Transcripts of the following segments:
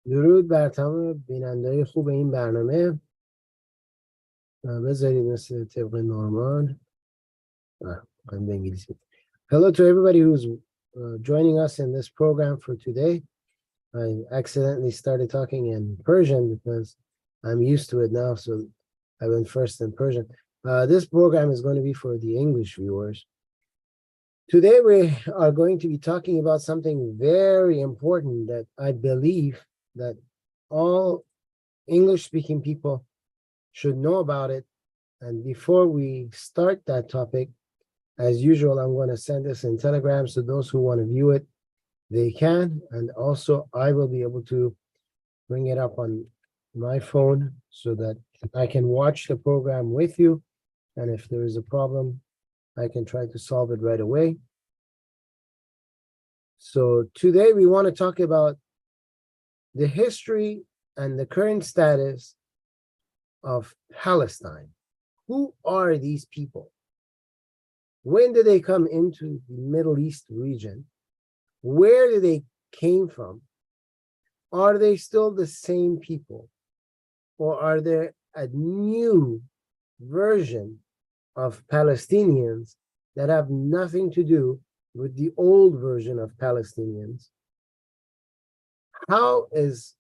درود بر تمام بیننده‌های خوب این برنامه. بذارید مثل طبق نورمال. می‌خوایم به انگلیسی. Hello to everybody who's joining us in this program for today. I accidentally started talking in Persian because I'm used to it now, so I went first in Persian. This program is going to be for the English viewers. Today we are going to be talking about something very important that I believe that all English-speaking people should know about it. And before we start that topic, as usual, I'm going to send this in Telegram, so those who want to view it, they can. And also, I will be able to bring it up on my phone so that I can watch the program with you. And if there is a problem, I can try to solve it right away. So today we want to talk about the history and the current status of Palestine. Who are these people? When did they come into the Middle East region? Where did they came from? Are they still the same people? Or are there a new version of Palestinians that have nothing to do with the old version of Palestinians? How is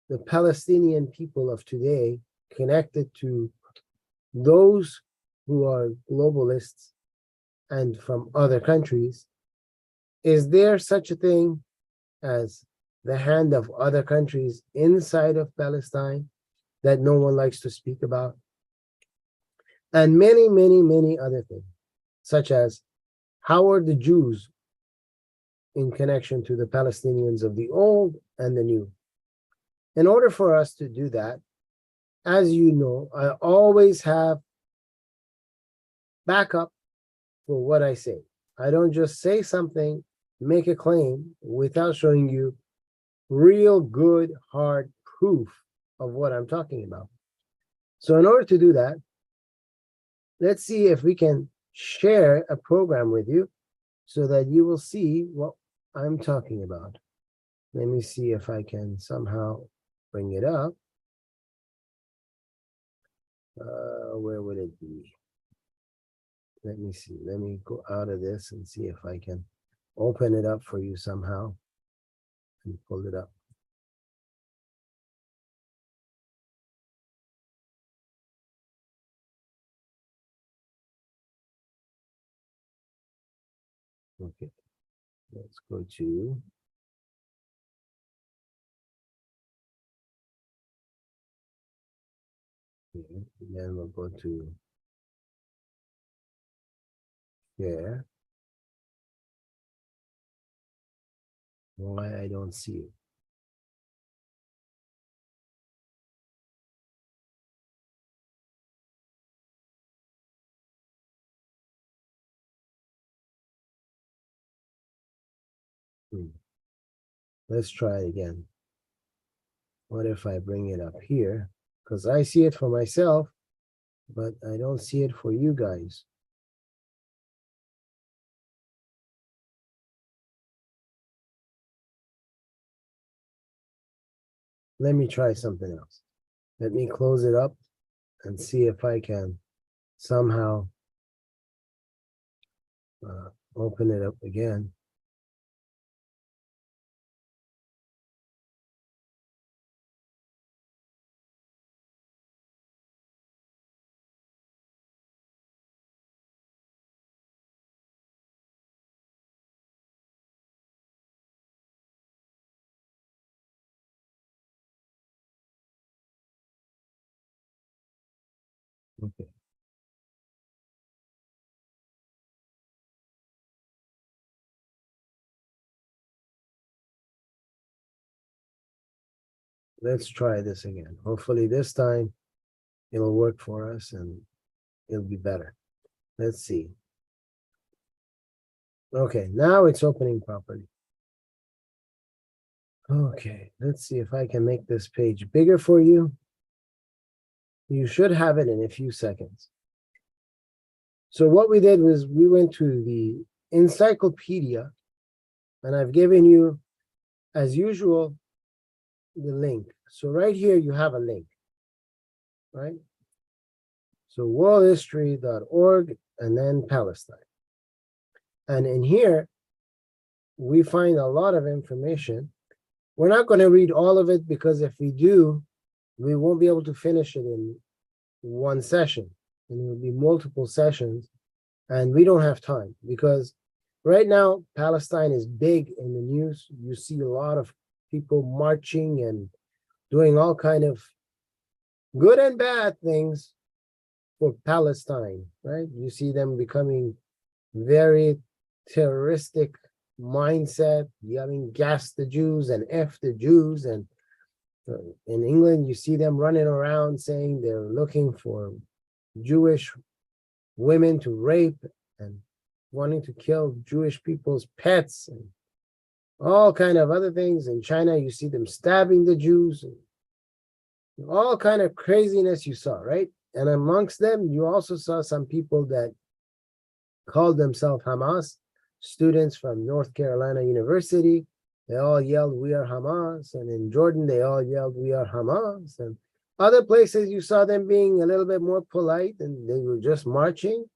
the Palestinian people of today connected to those who are globalists and from other countries? Is there such a thing as the hand of other countries inside of Palestine that no one likes to speak about? And many, many, many other things, such as how are the Jews in connection to the Palestinians of the old and the new? In order for us to do that, as you know, I always have backup for what I say. I don't just say something, make a claim without showing you real good, hard proof of what I'm talking about. So in order to do that, let's see if we can share a program with you so that you will see what I'm talking about. Let me see if I can somehow bring it up. Where would it be? Let me see. Let me go out of this and see if I can open it up for you somehow and pull it up. Okay, let's go to here. Then we'll go to share. Why I don't see it? Let's try it again. What if I bring it up here? Because I see it for myself, but I don't see it for you guys. Let me try something else. Let me close it up and see if I can somehow open it up again. Okay. Let's try this again. Hopefully this time it'll work for us and it'll be better. Let's see. Okay, now it's opening properly. Okay, let's see if I can make this page bigger for you. You should have it in a few seconds. So what we did was we went to the encyclopedia, and I've given you, as usual, the link. So right here, you have a link, right? So worldhistory.org and then Palestine. And in here, we find a lot of information. We're not going to read all of it because if we do, we won't be able to finish it in one session. And it will be multiple sessions. And we don't have time because right now, Palestine is big in the news. You see a lot of people marching and doing all kind of good and bad things for Palestine, right? You see them becoming very terroristic mindset, yelling gas the Jews and F the Jews. And in England, you see them running around saying they're looking for Jewish women to rape and wanting to kill Jewish people's pets and all kind of other things. In China, you see them stabbing the Jews, and all kind of craziness you saw, right? And amongst them, you also saw some people that called themselves Hamas, students from North Carolina University. They all yelled, "We are Hamas." And in Jordan, they all yelled, "We are Hamas." And other places, you saw them being a little bit more polite and they were just marching.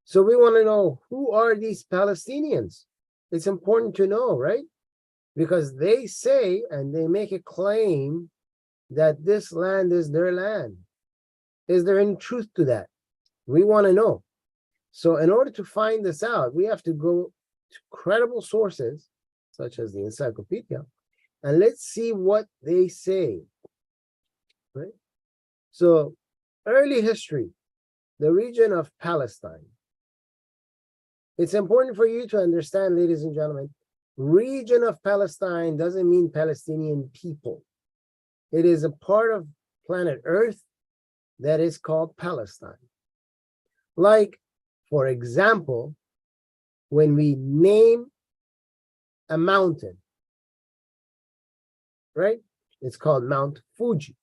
So we want to know, who are these Palestinians? It's important to know, right? Because they say, and they make a claim that this land is their land. Is there any truth to that? We want to know. So in order to find this out, we have to go to credible sources, such as the encyclopedia, and let's see what they say, right? So early history, the region of Palestine. It's important for you to understand, ladies and gentlemen, region of Palestine doesn't mean Palestinian people. It is a part of planet Earth that is called Palestine. Like, for example, when we name a mountain, right? It's called Mount Fuji.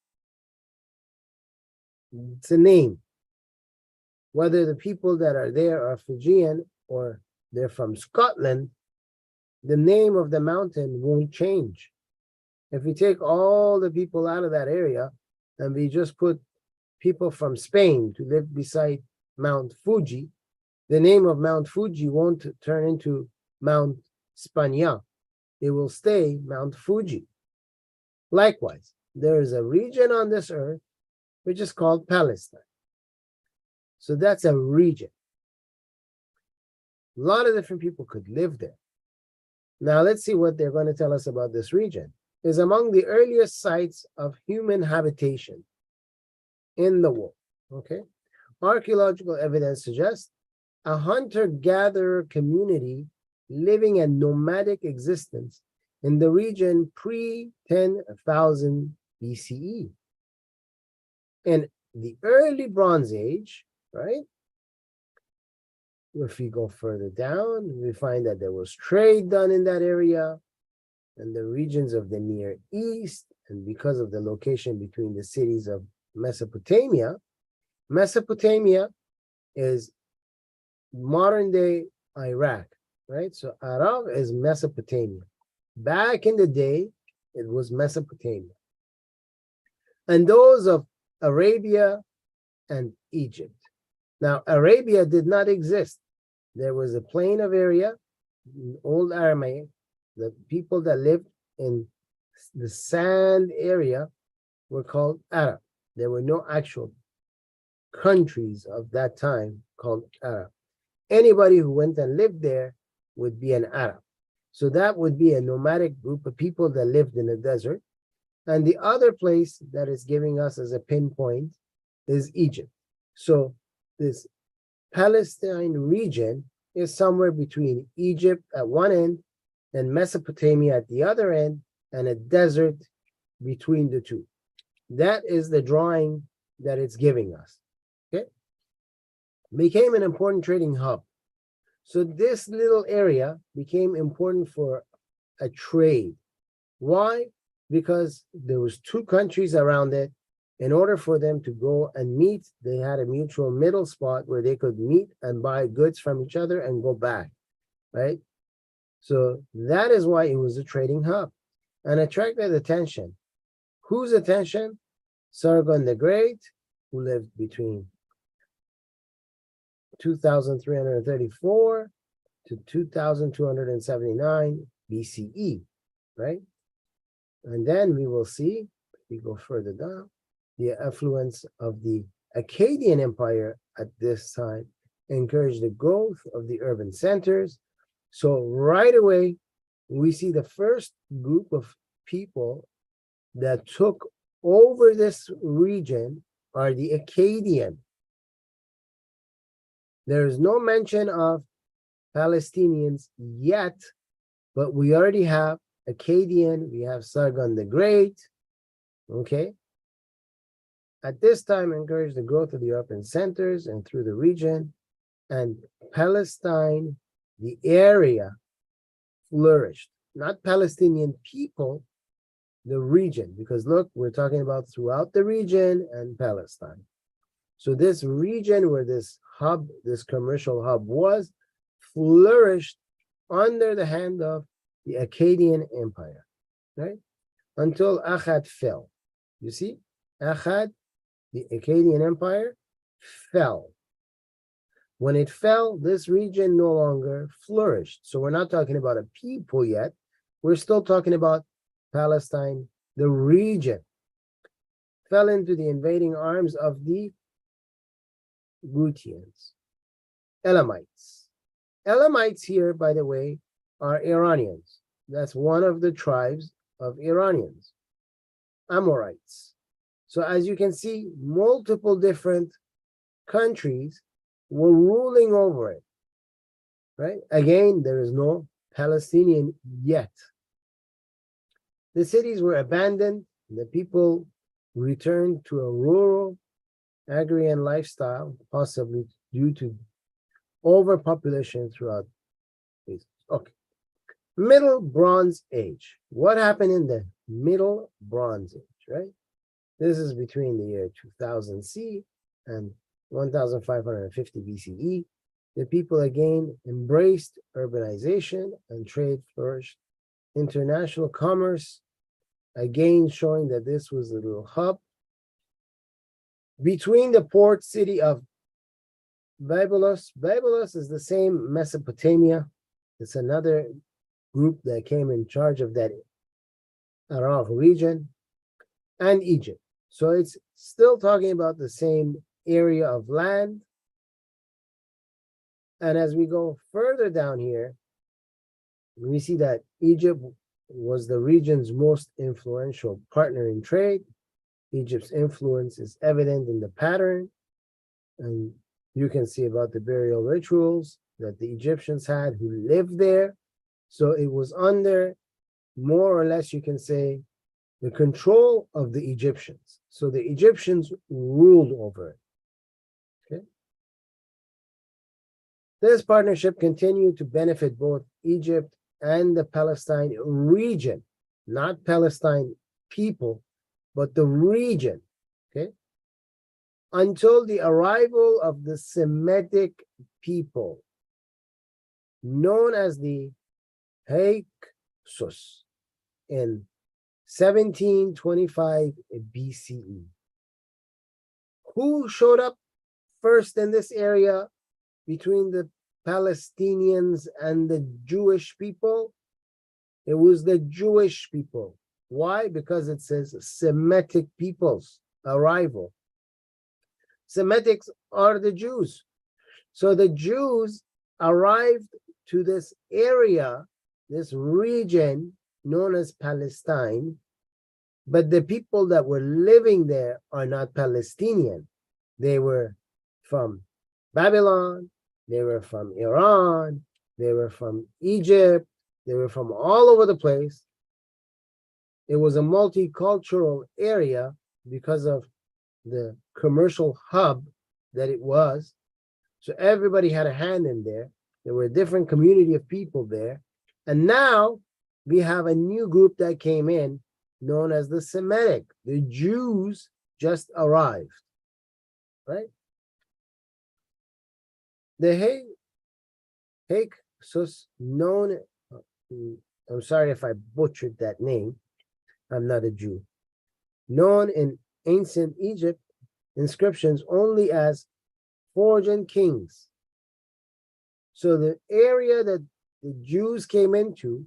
It's a name. Whether the people that are there are Fijian or they're from Scotland, the name of the mountain won't change. If we take all the people out of that area and we just put people from Spain to live beside Mount Fuji, the name of Mount Fuji won't turn into Mount Spania. It will stay Mount Fuji. Likewise, there is a region on this earth which is called Palestine. So that's a region. A lot of different people could live there. Now let's see what they're going to tell us about this region. Is among the earliest sites of human habitation in the world. Okay, archaeological evidence suggests a hunter-gatherer community living a nomadic existence in the region pre-10,000 BCE. In the early Bronze Age, right? If we go further down, we find that there was trade done in that area and the regions of the Near East, and because of the location between the cities of Mesopotamia, Mesopotamia is modern-day Iraq, right? So Arab is Mesopotamia. Back in the day, it was Mesopotamia. And those of Arabia and Egypt. Now, Arabia did not exist. There was a plain of area, Old Aramaic. The people that lived in the sand area were called Arab. There were no actual countries of that time called Arab. Anybody who went and lived there would be an Arab. So that would be a nomadic group of people that lived in the desert. And the other place that is giving us as a pinpoint is Egypt. So this Palestine region is somewhere between Egypt at one end and Mesopotamia at the other end, and a desert between the two. That is the drawing that it's giving us. Okay, became an important trading hub. So this little area became important for a trade. Why? Because there was two countries around it. In order for them to go and meet, they had a mutual middle spot where they could meet and buy goods from each other and go back, right? So that is why it was a trading hub and attracted attention. Whose attention? Sargon the Great, who lived between 2334 to 2279 BCE, right? And then we will see, if we go further down, the affluence of the Akkadian Empire at this time encouraged the growth of the urban centers. So right away, we see the first group of people that took over this region are the Akkadian. There is no mention of Palestinians yet, but we already have Akkadian, we have Sargon the Great, okay? At this time, encouraged the growth of the urban centers and through the region, and Palestine, the area, flourished. Not Palestinian people, the region, because look, we're talking about throughout the region and Palestine. So this region where this hub, this commercial hub was, flourished under the hand of the Akkadian Empire, right? Until Akkad fell. You see, Akkad, the Akkadian Empire, fell. When it fell, this region no longer flourished. So we're not talking about a people yet. We're still talking about Palestine, the region. Fell into the invading arms of the Gutians, Elamites. Elamites here, by the way, are Iranians. That's one of the tribes of Iranians, Amorites. So as you can see, multiple different countries were ruling over it, right? Again, there is no Palestinian yet. The cities were abandoned. The people returned to a rural, agrarian lifestyle, possibly due to overpopulation throughout. Okay. Middle Bronze Age. What happened in the Middle Bronze Age, right? This is between the year 2000 C and 1550 BCE. The people again embraced urbanization and trade flourished. International commerce, again showing that this was a little hub. Between the port city of Byblos, Byblos is the same Mesopotamia. It's another group that came in charge of that Iraq region, and Egypt. So it's still talking about the same area of land. And as we go further down here, we see that Egypt was the region's most influential partner in trade. Egypt's influence is evident in the pattern, and you can see about the burial rituals that the Egyptians had who lived there. So it was under, more or less, you can say, the control of the Egyptians. So the Egyptians ruled over it. Okay. This partnership continued to benefit both Egypt and the Palestine region, not Palestine people, but the region, okay? Until the arrival of the Semitic people, known as the Hyksos, in 1725 BCE. Who showed up first in this area between the Palestinians and the Jewish people? It was the Jewish people. Why? Because it says Semitic peoples arrival. Semitics are the Jews. So the Jews arrived to this area, this region known as Palestine, but the people that were living there are not Palestinian. They were from Babylon, they were from Iran, they were from Egypt, they were from all over the place. It was a multicultural area because of the commercial hub that it was. So everybody had a hand in there. There were a different community of people there. And now we have a new group that came in known as the Semitic. The Jews just arrived, right? The Hyksos, known, I'm sorry if I butchered that name. I'm not a Jew. known in ancient Egypt inscriptions only as forging kings. So the area that the Jews came into,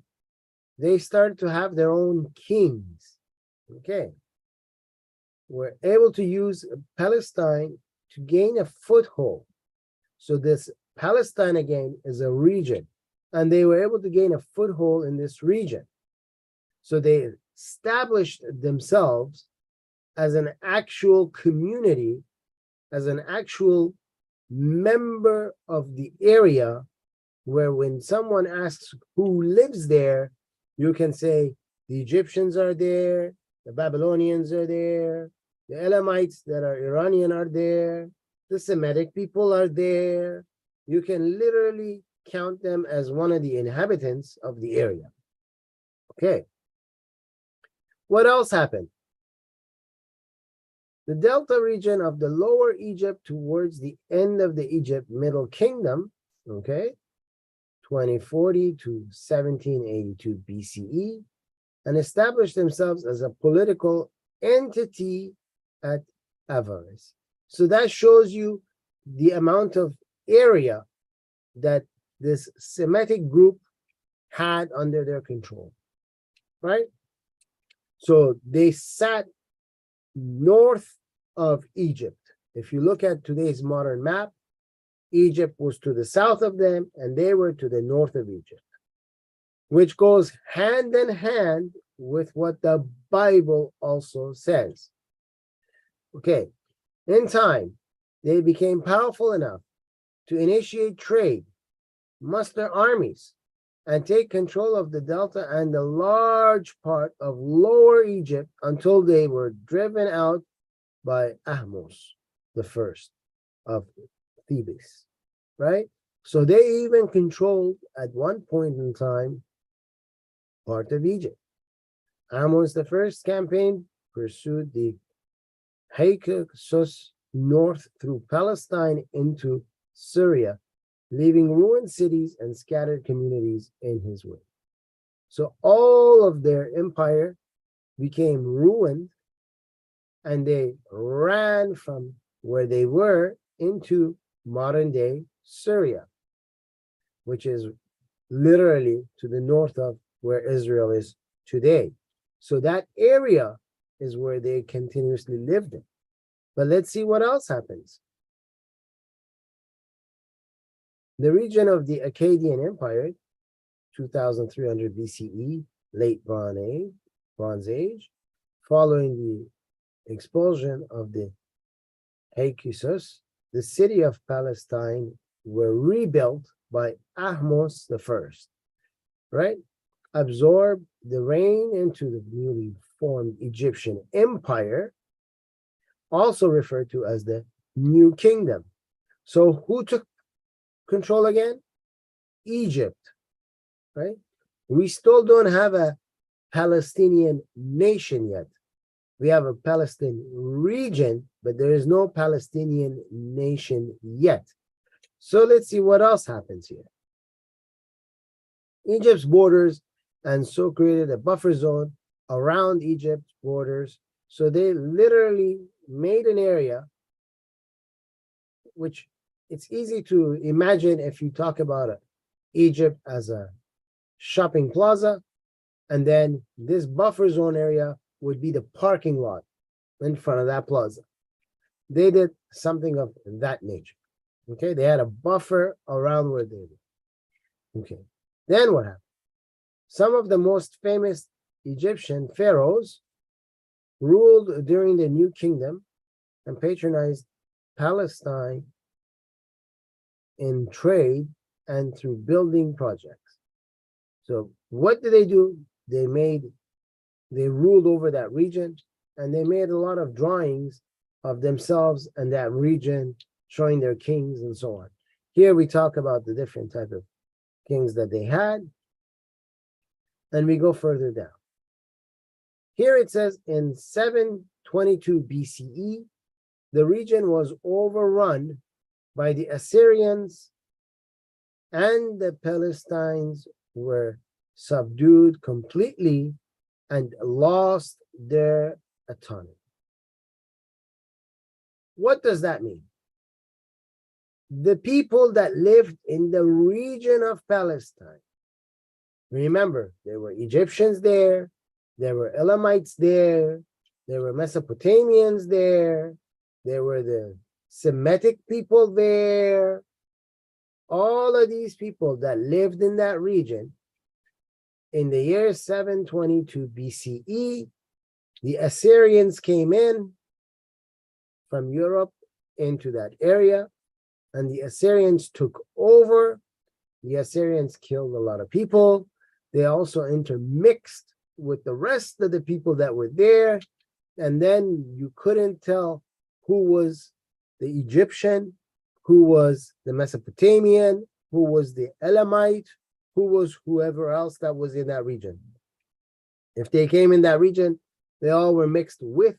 they started to have their own kings. Okay. Were able to use Palestine to gain a foothold. So this Palestine again is a region, and they were able to gain a foothold in this region. So they established themselves as an actual community, as an actual member of the area, where when someone asks who lives there, you can say the Egyptians are there, the Babylonians are there, the Elamites that are Iranian are there, the Semitic people are there. You can literally count them as one of the inhabitants of the area. Okay. What else happened? The Delta region of the Lower Egypt towards the end of the Egypt Middle Kingdom, okay, 2040 to 1782 BCE, and established themselves as a political entity at Avaris. So that shows you the amount of area that this Semitic group had under their control, right? So they sat north of Egypt. If you look at today's modern map, Egypt was to the south of them and they were to the north of Egypt, which goes hand in hand with what the Bible also says. Okay, in time, they became powerful enough to initiate trade, muster armies, and take control of the Delta and the large part of Lower Egypt until they were driven out by Ahmose the first of Thebes, right? So they even controlled at one point in time part of Egypt. Ahmose the first campaign pursued the Hyksos north through Palestine into Syria, leaving ruined cities and scattered communities in his wake. So all of their empire became ruined, and they ran from where they were into modern day Syria, which is literally to the north of where Israel is today. So that area is where they continuously lived in. But let's see what else happens. The region of the Akkadian Empire, 2300 BCE, late Bronze Age, following the expulsion of the Hyksos, the city of Palestine were rebuilt by Ahmose the first, right? Absorbed the reign into the newly formed Egyptian empire, also referred to as the New Kingdom. So who took control again? Egypt, right? We still don't have a Palestinian nation yet. We have a Palestine region, but there is no Palestinian nation yet. So let's see what else happens here. Egypt's borders and so created a buffer zone around Egypt's borders. So they literally made an area which it's easy to imagine if you talk about Egypt as a shopping plaza, and then this buffer zone area would be the parking lot in front of that plaza. They did something of that nature. Okay, they had a buffer around where they were. Okay, then what happened? Some of the most famous Egyptian pharaohs ruled during the New Kingdom and patronized Palestine in trade and through building projects. So what did they do? They ruled over that region, and they made a lot of drawings of themselves and that region, showing their kings and so on. Here we talk about the different type of kings that they had, and we go further down. Here it says in 722 BCE, the region was overrun by the Assyrians, and the Palestinians were subdued completely and lost their autonomy. What does that mean? The people that lived in the region of Palestine, remember, there were Egyptians there were Elamites there were Mesopotamians there were the Semitic people there. All of these people that lived in that region, in the year 722 BCE, the Assyrians came in from Europe into that area, and the Assyrians took over. The Assyrians killed a lot of people. They also intermixed with the rest of the people that were there, and then you couldn't tell who was the Egyptian, who was the Mesopotamian, who was the Elamite, who was whoever else that was in that region. If they came in that region, they all were mixed with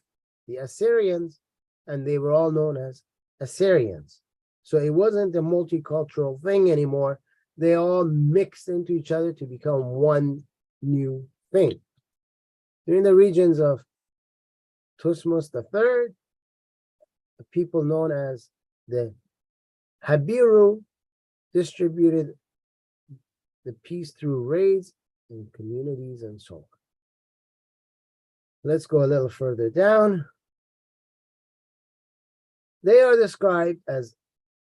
the Assyrians, and they were all known as Assyrians. So it wasn't a multicultural thing anymore. They all mixed into each other to become one new thing. During the regions of Thutmose III, the people known as the Habiru distributed the peace through raids in communities and so on. Let's go a little further down. They are described as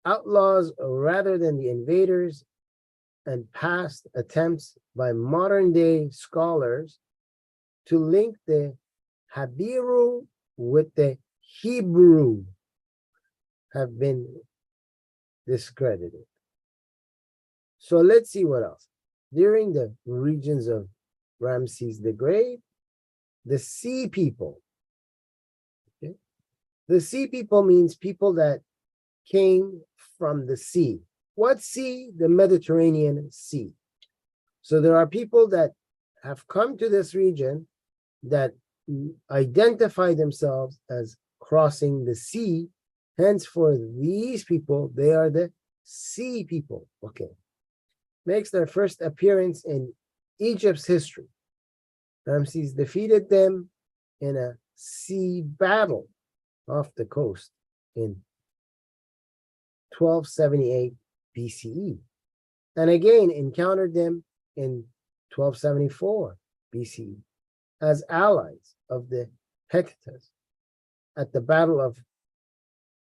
outlaws rather than the invaders, and past attempts by modern day scholars to link the Habiru with the Hebrew have been discredited. So let's see what else. During the regions of Ramses the Great, the sea people. Okay? The sea people means people that came from the sea. What sea? The Mediterranean Sea. So there are people that have come to this region that identify themselves as crossing the sea. Hence, for these people, they are the sea people. Okay. Makes their first appearance in Egypt's history. Ramses defeated them in a sea battle off the coast in 1278 BCE, and again encountered them in 1274 BCE as allies of the Hittites at the Battle of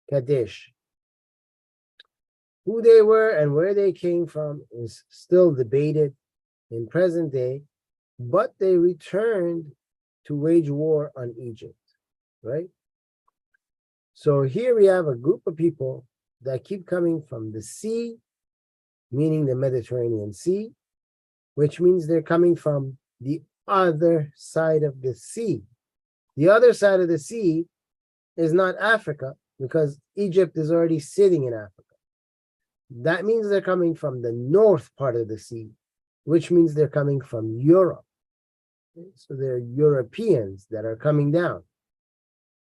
Kadesh. Who they were and where they came from is still debated in present day, but they returned to wage war on Egypt, right? So here we have a group of people that keep coming from the sea, meaning the Mediterranean Sea, which means they're coming from the other side of the sea. The other side of the sea is not Africa, because Egypt is already sitting in Africa. That means they're coming from the north part of the sea, which means they're coming from Europe. Okay? So they're Europeans that are coming down.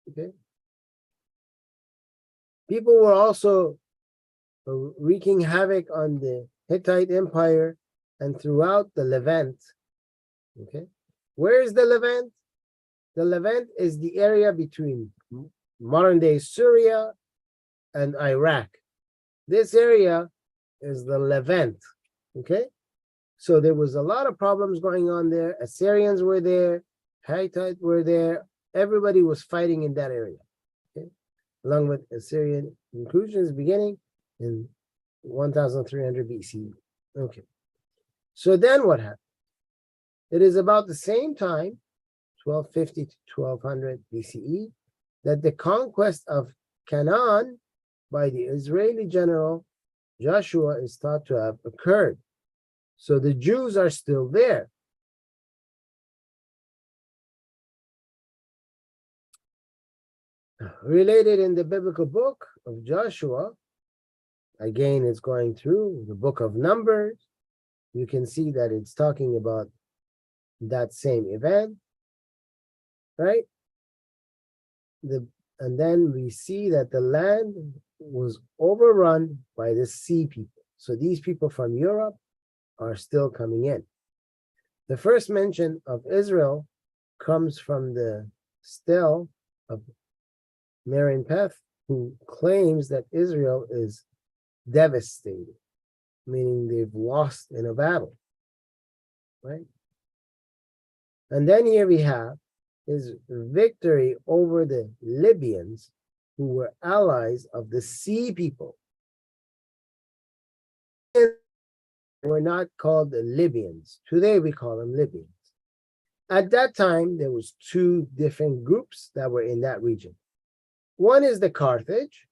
Okay. People were also wreaking havoc on the Hittite Empire and throughout the Levant. Okay, where is the Levant? The Levant is the area between modern-day Syria and Iraq. This area is the Levant. Okay, so there was a lot of problems going on there. Assyrians were there, Hittites were there. Everybody was fighting in that area. Okay, along with Assyrian inclusions beginning in 1300 BC. Okay, so then what happened? It is about the same time, 1250 to 1200 BCE, that the conquest of Canaan by the Israeli general Joshua is thought to have occurred. So the Jews are still there. Related in the biblical book of Joshua, again, it's going through the book of Numbers. You can see that it's talking about that same event, right? And then we see that the land was overrun by the sea people. So these people from Europe are still coming in. The first mention of Israel comes from the still of Marienpeth, who claims that Israel is devastated, meaning they've lost in a battle, right? And then here we have his victory over the Libyans, who were allies of the Sea people. Were not called the Libyans. Today we call them Libyans. At that time, there was two different groups that were in that region. One is the Carthage.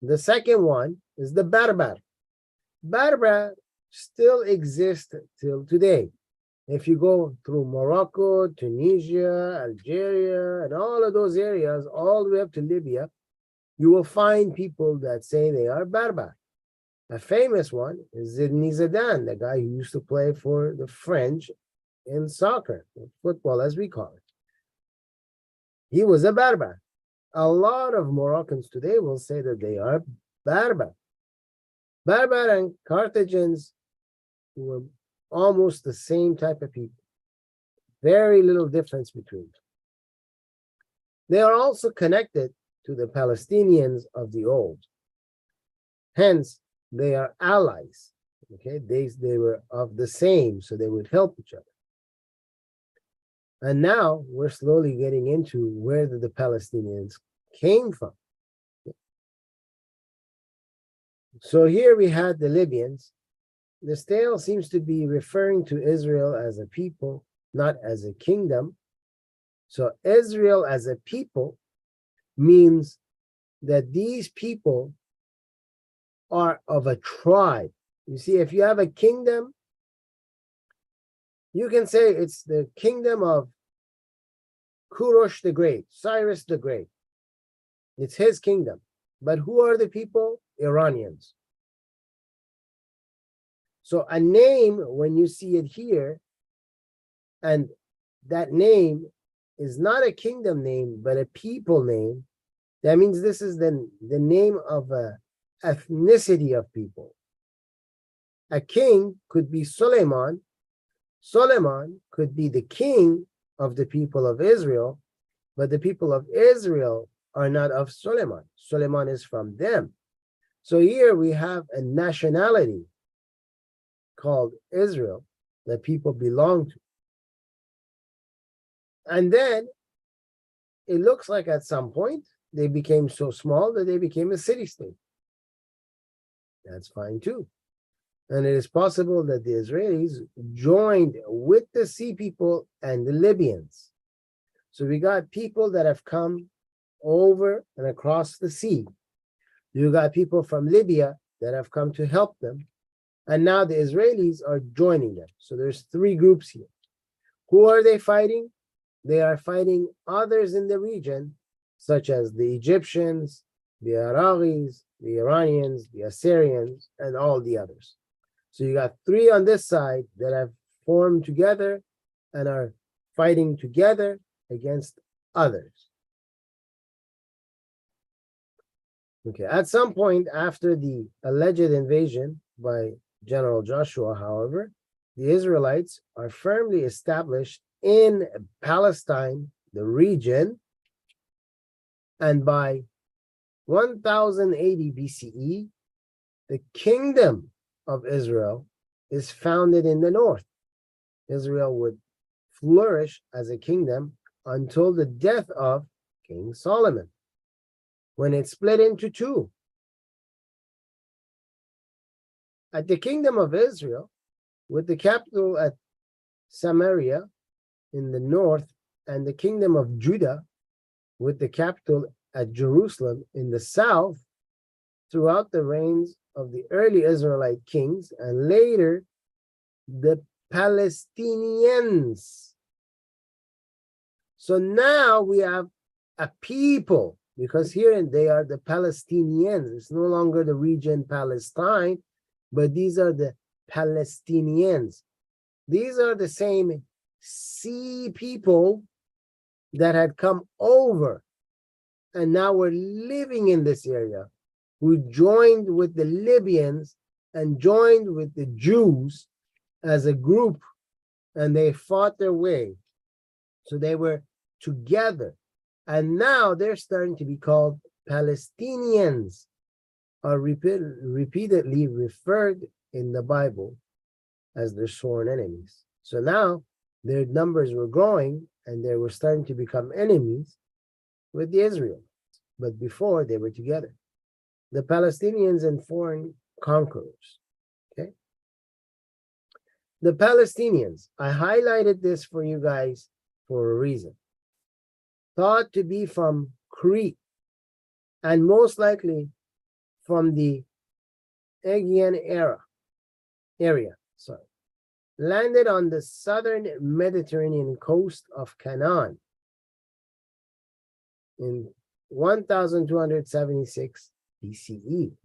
The second one is the Berber. Berber still exists till today. If you go through Morocco, Tunisia, Algeria, and all of those areas, all the way up to Libya, you will find people that say they are Berber. A famous one is Zinedine Zidane, the guy who used to play for the French in soccer, football as we call it. He was a Berber. A lot of Moroccans today will say that they are Berber. Berber and Carthaginians were almost the same type of people. Very little difference between them. They are also connected to the Palestinians of the old. Hence, they are allies. Okay, they were of the same, so they would help each other. And now we're slowly getting into where the Palestinians came from. So here we had the Libyans. This tale seems to be referring to Israel as a people, not as a kingdom. So Israel as a people means that these people are of a tribe. You see, if you have a kingdom, you can say it's the kingdom of Kurosh the Great, Cyrus the Great. It's his kingdom. But who are the people? Iranians. So a name, when you see it here, and that name is not a kingdom name, but a people name, that means this is the name of a ethnicity of people. A king could be Suleiman. Suleiman could be the king of the people of Israel, but the people of Israel are not of Suleiman. Suleiman is from them. So here we have a nationality called Israel that people belong to. And then it looks like at some point they became so small that they became a city-state. That's fine too. And it is possible that the Israelis joined with the Sea people and the Libyans. So we got people that have come over and across the sea. You got people from Libya that have come to help them. And now the Israelis are joining them. So there's three groups here. Who are they fighting? They are fighting others in the region, such as the Egyptians, the Iraqis, the Iranians, the Assyrians, and all the others. So you got three on this side that have formed together and are fighting together against others. Okay, at some point after the alleged invasion by General Joshua, however, the Israelites are firmly established in Palestine, the region, and by 1080 BCE, the kingdom of Israel is founded in the north. Israel would flourish as a kingdom until the death of King Solomon, when it split into two. At the kingdom of Israel, with the capital at Samaria in the north, and the kingdom of Judah, with the capital at Jerusalem in the south, throughout the reigns of the early Israelite kings, and later the Palestinians. So now we have a people, because here they are the Palestinians. It's no longer the region Palestine, but these are the Palestinians. These are the same sea people that had come over and now were living in this area, who joined with the Libyans and joined with the Jews as a group, and they fought their way. So they were together. And now they're starting to be called Palestinians, are repeatedly referred in the Bible as their sworn enemies. So now their numbers were growing and they were starting to become enemies with the Israelites. But before, they were together. The Palestinians and foreign conquerors. Okay. The Palestinians, I highlighted this for you guys for a reason. Thought to be from Crete and most likely from the Aegean area, landed on the southern Mediterranean coast of Canaan in 1276 BCE,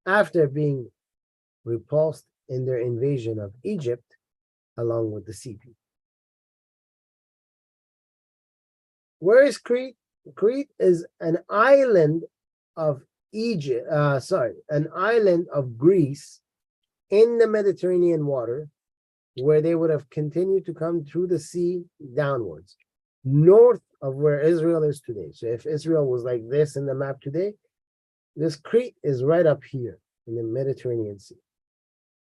after being repulsed in their invasion of Egypt along with the sea people. Where is Crete? Crete is an island of an island of Greece in the Mediterranean water, where they would have continued to come through the sea downwards, north of where Israel is today. So if Israel was like this in the map today, this Crete is right up here in the Mediterranean Sea.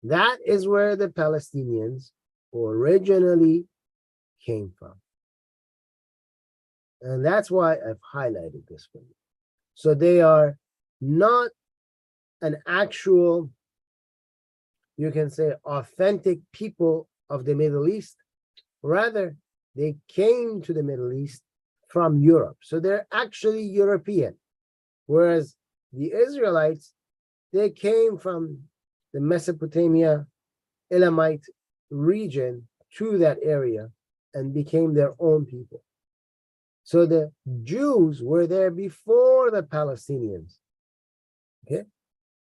That is where the Palestinians originally came from. And that's why I've highlighted this for you. So they are not an actual, you can say, authentic people of the Middle East. Rather, they came to the Middle East from Europe. So they're actually European. Whereas the Israelites, they came from the Mesopotamia, Elamite region to that area and became their own people. So the Jews were there before the Palestinians. Okay.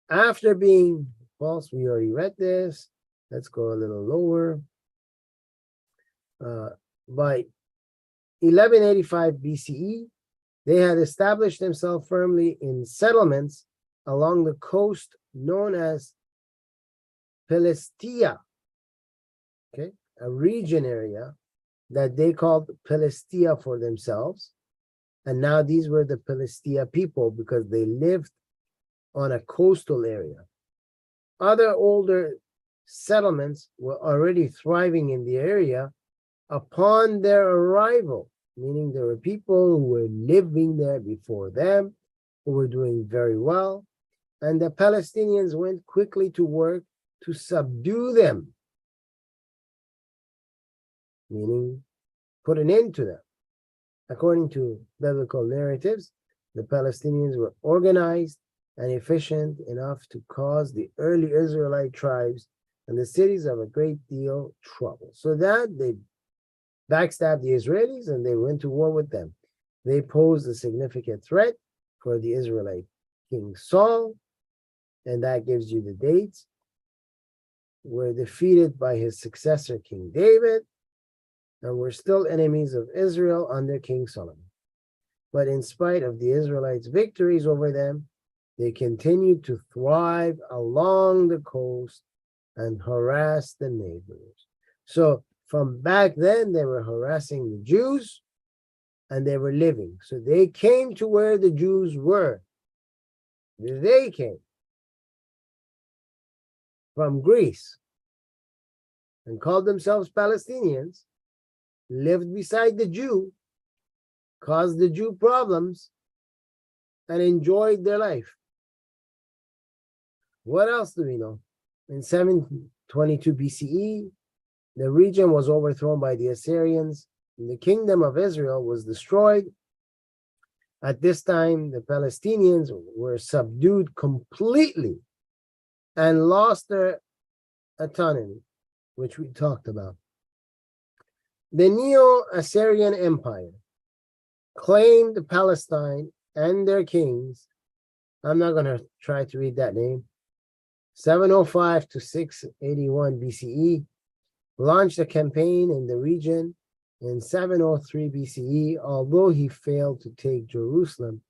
After being false, we already read this. Let's go a little lower. By 1185 BCE, they had established themselves firmly in settlements along the coast known as Palestia, okay, a region area that they called Palestia for themselves. And now these were the Palestia people because they lived on a coastal area. Other older settlements were already thriving in the area upon their arrival, meaning there were people who were living there before them, who were doing very well, and the Palestinians went quickly to work to subdue them, meaning put an end to them. According to biblical narratives, the Palestinians were organized and efficient enough to cause the early Israelite tribes and the cities of a great deal trouble. So that they backstabbed the Israelis and they went to war with them. They posed a significant threat for the Israelite King Saul, and that gives you the dates. Were defeated by his successor, King David, and were still enemies of Israel under King Solomon. But in spite of the Israelites' victories over them, they continued to thrive along the coast and harass the neighbors. So from back then, they were harassing the Jews and they were living. So they came to where the Jews were. They came from Greece and called themselves Palestinians, lived beside the Jew, caused the Jew problems, and enjoyed their life. What else do we know? In 722 BCE, the region was overthrown by the Assyrians, and the kingdom of Israel was destroyed. At this time, the Palestinians were subdued completely and lost their autonomy, which we talked about. The Neo-Assyrian Empire claimed Palestine and their kings. I'm not going to try to read that name. 705 to 681 BCE, launched a campaign in the region. In 703 BCE, although he failed to take Jerusalem,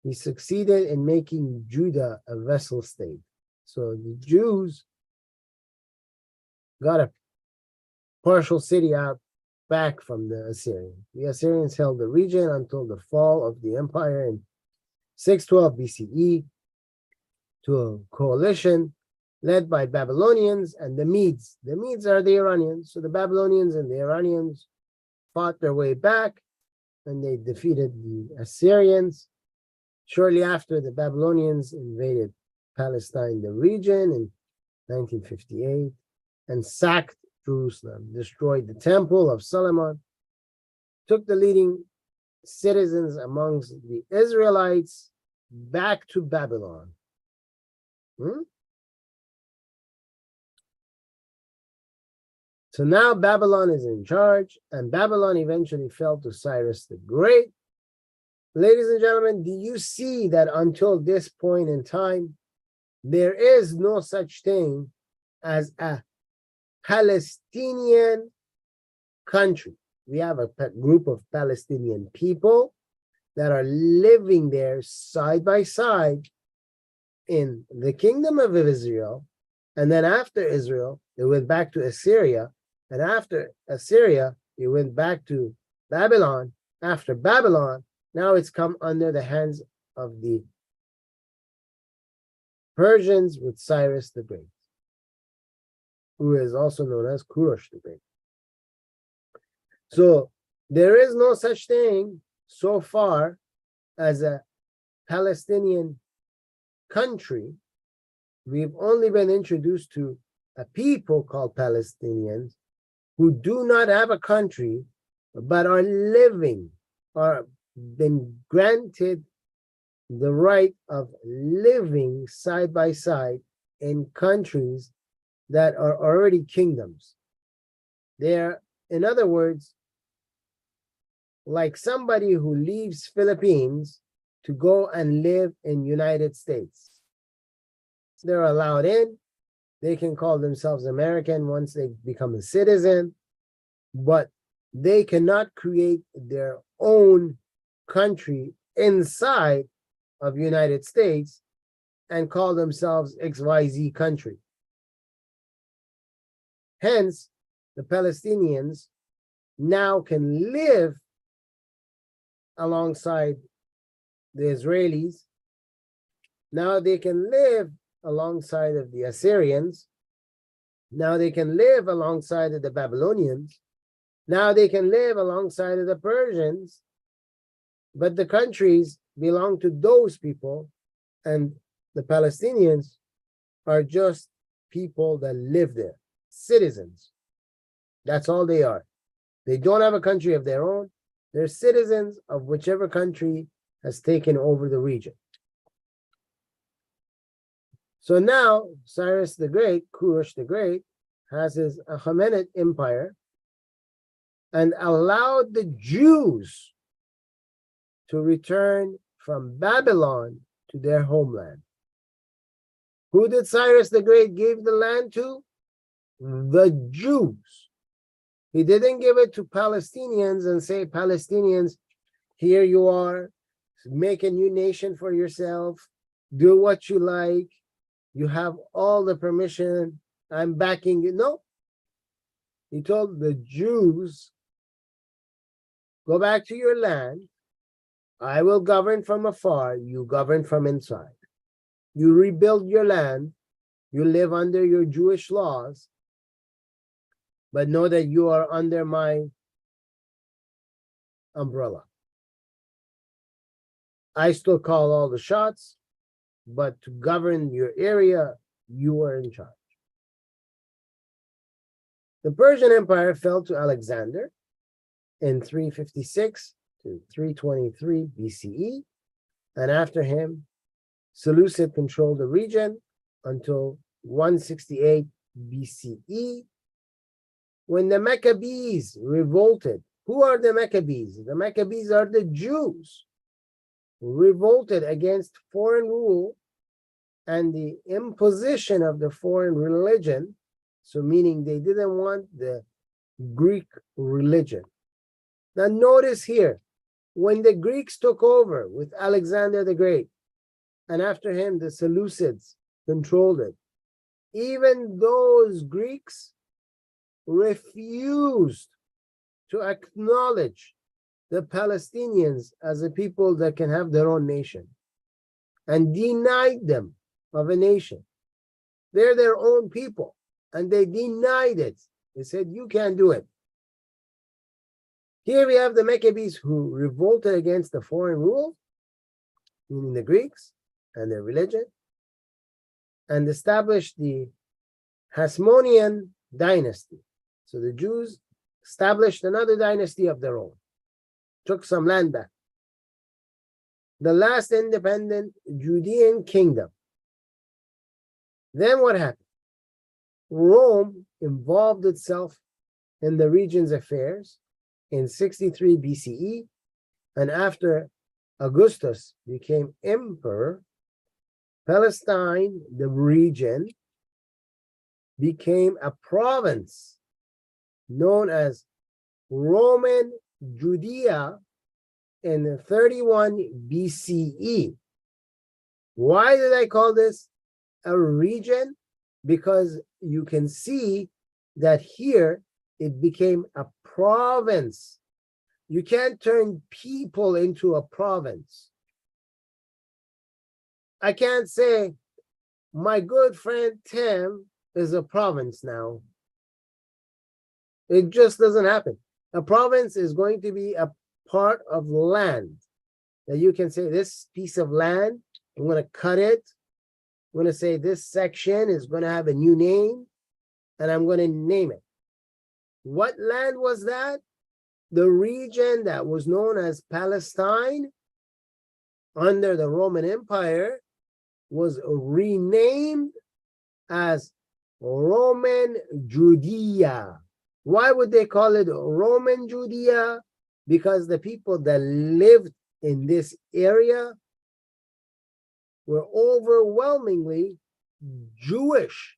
he succeeded in making Judah a vassal state. So the Jews got a partial city out back from the Assyrians. The Assyrians held the region until the fall of the empire in 612 BCE to a coalition led by Babylonians and the Medes. The Medes are the Iranians. So the Babylonians and the Iranians fought their way back and they defeated the Assyrians. Shortly after, the Babylonians invaded Palestine, the region, in 1958 and sacked Jerusalem, destroyed the Temple of Solomon, took the leading citizens amongst the Israelites back to Babylon. So now Babylon is in charge, and Babylon eventually fell to Cyrus the Great. Ladies and gentlemen, do you see that until this point in time, there is no such thing as a Palestinian country? We have a group of Palestinian people that are living there side by side in the kingdom of Israel. And then after Israel, they went back to Assyria. And after Assyria, they went back to Babylon. After Babylon, now it's come under the hands of the Persians with Cyrus the Great, who is also known as Kurush the Great. So there is no such thing so far as a Palestinian country. We've only been introduced to a people called Palestinians who do not have a country, but are living, or been granted the right of living side by side in countries that are already kingdoms. They're, in other words, like somebody who leaves Philippines to go and live in United States. They're allowed in. They can call themselves American once they become a citizen, but they cannot create their own country inside of United States and call themselves XYZ country. Hence, the Palestinians now can live alongside the Israelis. Now they can live alongside of the Assyrians. Now they can live alongside of the Babylonians. Now they can live alongside of the Persians. But the countries belong to those people, and the Palestinians are just people that live there, citizens. That's all they are. They don't have a country of their own. They're citizens of whichever country has taken over the region. So now Cyrus the Great, Kurush the Great, has his Achaemenid Empire and allowed the Jews to return from Babylon to their homeland. Who did Cyrus the Great give the land to? The Jews. He didn't give it to Palestinians and say, Palestinians, here you are, make a new nation for yourself, do what you like, you have all the permission, I'm backing you. No. He told the Jews, go back to your land, I will govern from afar, you govern from inside. You rebuild your land, you live under your Jewish laws, but know that you are under my umbrella. I still call all the shots, but to govern your area, you are in charge. The Persian Empire fell to Alexander in 356 to 323 BCE, and after him, Seleucid controlled the region until 168 BCE, when the Maccabees revolted. Who are the Maccabees? The Maccabees are the Jews who revolted against foreign rule and the imposition of the foreign religion. So meaning they didn't want the Greek religion. Now notice here, when the Greeks took over with Alexander the Great, and after him the Seleucids controlled it, even those Greeks refused to acknowledge the Palestinians as a people that can have their own nation and denied them of a nation. They're their own people, and they denied it. They said, you can't do it. Here we have the Maccabees who revolted against the foreign rule, meaning the Greeks and their religion, and established the Hasmonean dynasty. So the Jews established another dynasty of their own, took some land back. The last independent Judean kingdom. Then what happened? Rome involved itself in the region's affairs in 63 BCE, and after Augustus became emperor, Palestine, the region, became a province known as Roman Judea in 31 BCE. Why did I call this a region? Because you can see that here it became a province. You can't turn people into a province. I can't say, my good friend Tim is a province now. It just doesn't happen. A province is going to be a part of land that you can say, this piece of land, I'm going to cut it. I'm going to say this section is going to have a new name, and I'm going to name it. What land was that? The region that was known as Palestine under the Roman Empire was renamed as Roman Judea. Why would they call it Roman Judea? Because the people that lived in this area were overwhelmingly Jewish,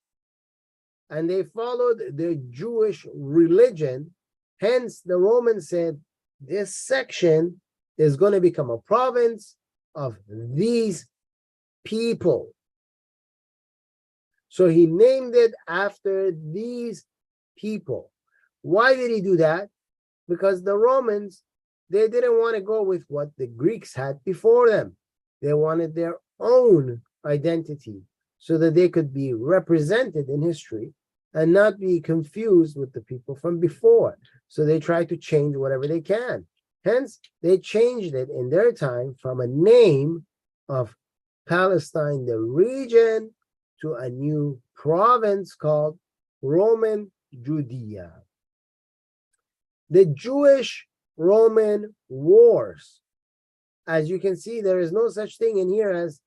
and they followed the Jewish religion. Hence, the Romans said, this section is going to become a province of these people. So he named it after these people. Why did he do that? Because the Romans, they didn't want to go with what the Greeks had before them. They wanted their own identity so that they could be represented in history and not be confused with the people from before. So they try to change whatever they can. Hence, they changed it in their time from a name of Palestine, the region, to a new province called Roman Judea. The Jewish-Roman wars. As you can see, there is no such thing in here as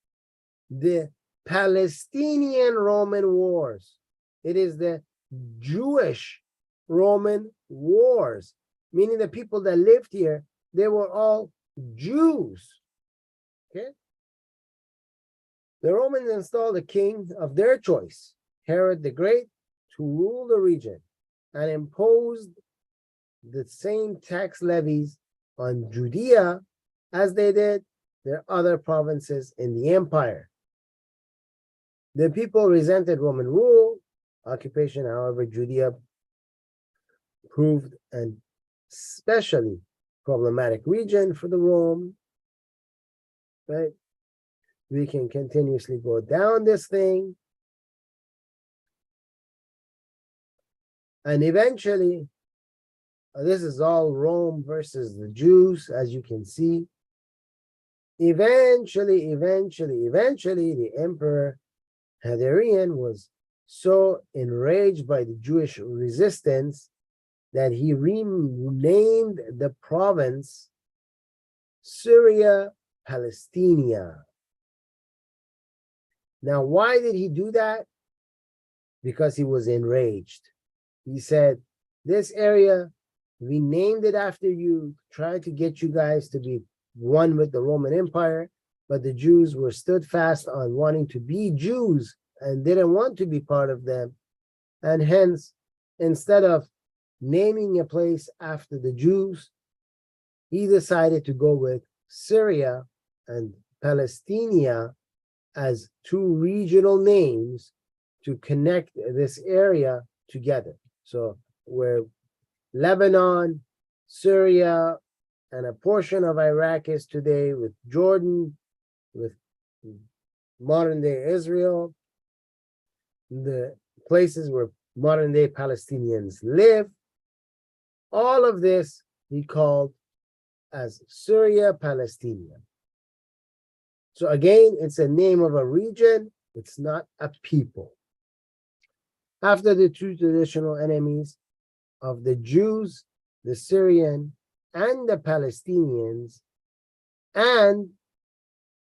the Palestinian-Roman wars. It is the Jewish-Roman wars, meaning the people that lived here, they were all Jews. Okay? The Romans installed a king of their choice, Herod the Great, to rule the region and imposed the same tax levies on Judea as they did their other provinces in the empire. The people resented Roman rule, occupation. However, Judea proved an especially problematic region for the Rome. Right? We can continuously go down this thing. And eventually, this is all Rome versus the Jews, as you can see. Eventually, the emperor Hadrian was so enraged by the Jewish resistance that he renamed the province Syria Palestina. Now, why did he do that? Because he was enraged. He said, this area, we named it after you, tried to get you guys to be one with the Roman Empire, but the Jews were stood fast on wanting to be Jews and didn't want to be part of them. And hence, instead of naming a place after the Jews, he decided to go with Syria and Palestina as two regional names to connect this area together. So where Lebanon Syria, and a portion of Iraq is today, with Jordan, with modern day Israel, the places where modern day Palestinians live. All of this he called as Syria Palestina. So again, it's a name of a region, it's not a people. After the two traditional enemies of the Jews, the Syrian and the Palestinians, and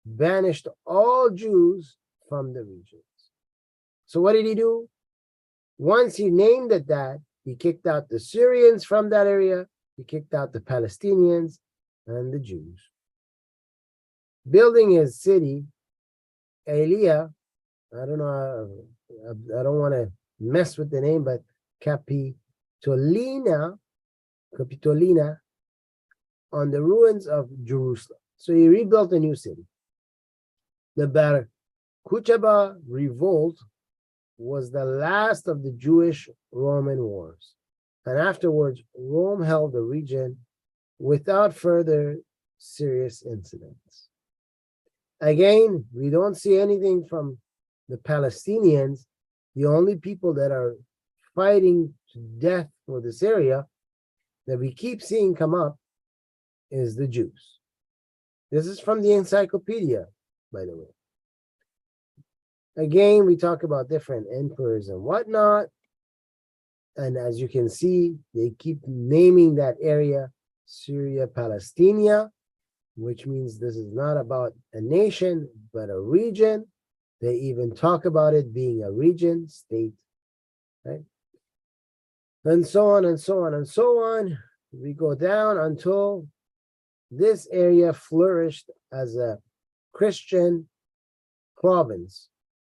banished all Jews from the regions. So what did he do? Once he named it that, he kicked out the Syrians from that area, he kicked out the Palestinians and the Jews. Building his city, Elia, I don't know, I don't want to mess with the name, but Capitolina, on the ruins of Jerusalem. So he rebuilt a new city. The Bar Kokhba revolt was the last of the Jewish-Roman wars, and afterwards Rome held the region without further serious incidents. Again, we don't see anything from the Palestinians. The only people that are fighting to death for this area that we keep seeing come up is the Jews. This is from the encyclopedia, by the way. Again, we talk about different emperors and whatnot. And as you can see, they keep naming that area Syria Palestina, which means this is not about a nation, but a region. They even talk about it being a region, state, right? And so on and so on and so on. We go down until this area flourished as a Christian province.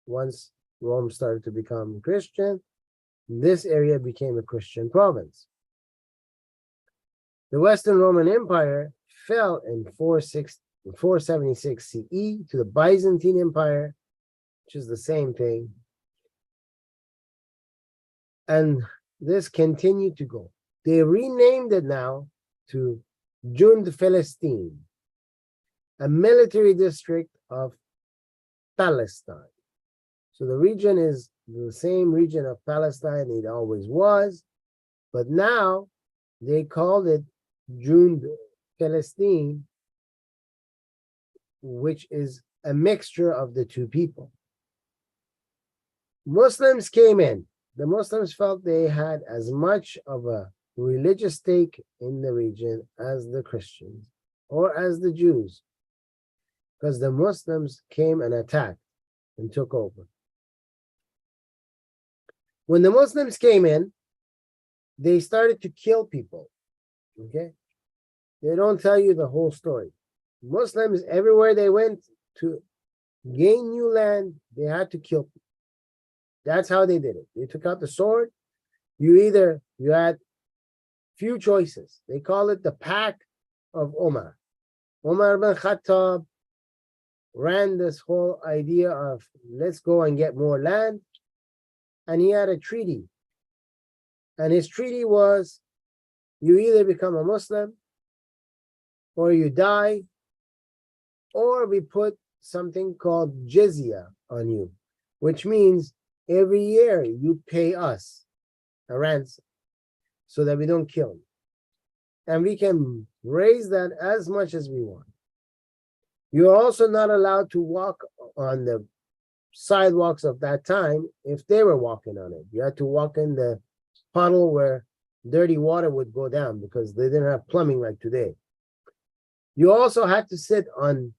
Once Rome started to become Christian, this area became a Christian province. The Western Roman Empire fell in 476 CE to the Byzantine Empire, which is the same thing. And this continued to go. They renamed it now to Jund Philistine, a military district of Palestine. So the region is the same region of Palestine it always was, but now they called it Jund Philistine, which is a mixture of the two people. Muslims came in. The Muslims felt they had as much of a religious stake in the region as the Christians or as the Jews, because the Muslims came and attacked and took over. When the Muslims came in, they started to kill people, okay? They don't tell you the whole story. Muslims, everywhere they went to gain new land, they had to kill people. That's how they did it. They took out the sword. You had few choices. They call it the Pact of Umar. Umar bin Khattab ran this whole idea of let's go and get more land. And he had a treaty. And his treaty was you either become a Muslim or you die, or we put something called jizya on you, which means every year you pay us a ransom so that we don't kill you. And we can raise that as much as we want. You're also not allowed to walk on the sidewalks of that time if they were walking on it. You had to walk in the puddle where dirty water would go down because they didn't have plumbing like today. You also had to sit on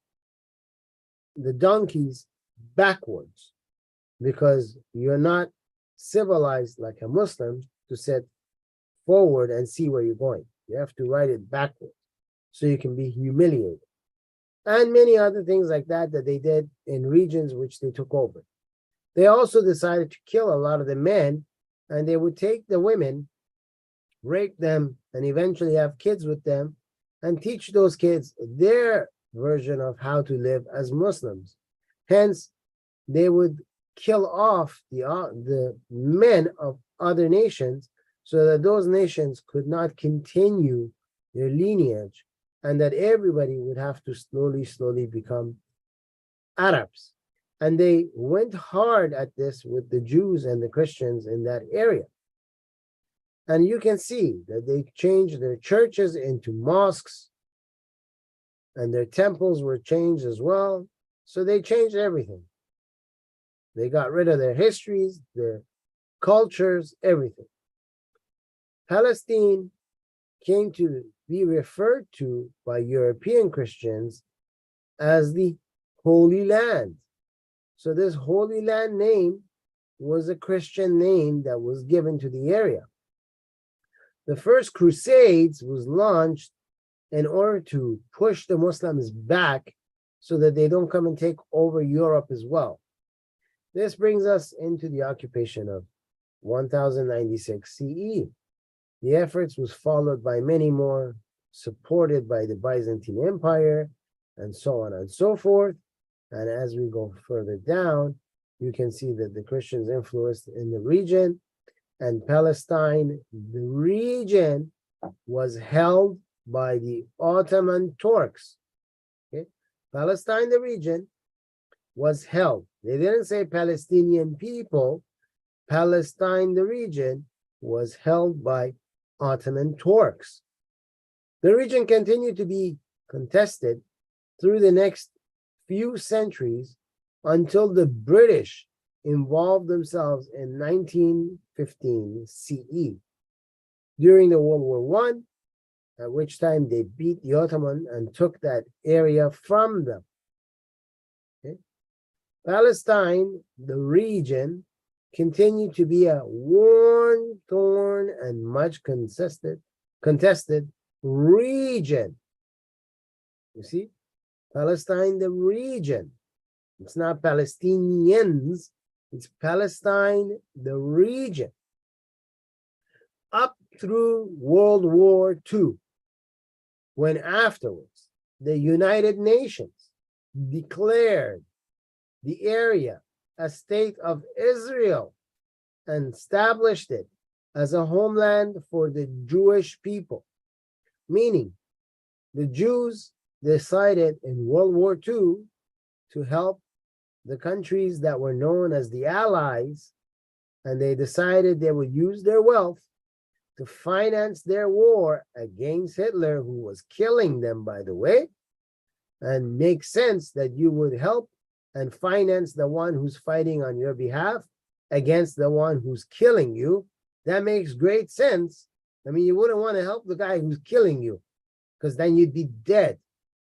the donkeys backwards because you're not civilized like a Muslim to sit forward and see where you're going. You have to ride it backwards so you can be humiliated. And many other things like that that they did in regions which they took over. They also decided to kill a lot of the men, and they would take the women, rape them, and eventually have kids with them, and teach those kids their version of how to live as Muslims. Hence, they would kill off the men of other nations so that those nations could not continue their lineage, and that everybody would have to slowly become Arabs. And they went hard at this with the Jews and the Christians in that area. And you can see that they changed their churches into mosques, and their temples were changed as well. So they changed everything. They got rid of their histories, their cultures, everything. Palestine came to be referred to by European Christians as the Holy Land. So this Holy Land name was a Christian name that was given to the area. The first Crusades was launched in order to push the Muslims back so that they don't come and take over Europe as well. This brings us into the occupation of 1096 CE. The efforts was followed by many more, supported by the Byzantine Empire, and so on and so forth. And as we go further down, you can see that the Christians influenced in the region, and Palestine, the region, was held by the Ottoman Turks. Okay? Palestine, the region, was held. They didn't say Palestinian people. Palestine, the region, was held by Ottoman Turks. The region continued to be contested through the next few centuries until the British involved themselves in 1915 CE during the World War I, at which time they beat the Ottoman and took that area from them. Okay? Palestine, the region, continued to be a worn, torn, and much contested region. You see? Palestine, the region. It's not Palestinians, it's Palestine, the region. Up through World War II, when afterwards the United Nations declared the area a state of Israel and established it as a homeland for the Jewish people, meaning the Jews decided in World War II to help the countries that were known as the Allies, and they decided they would use their wealth to finance their war against Hitler, who was killing them, by the way, and make sense that you would help and finance the one who's fighting on your behalf against the one who's killing you. That makes great sense. I mean, you wouldn't want to help the guy who's killing you, because then you'd be dead.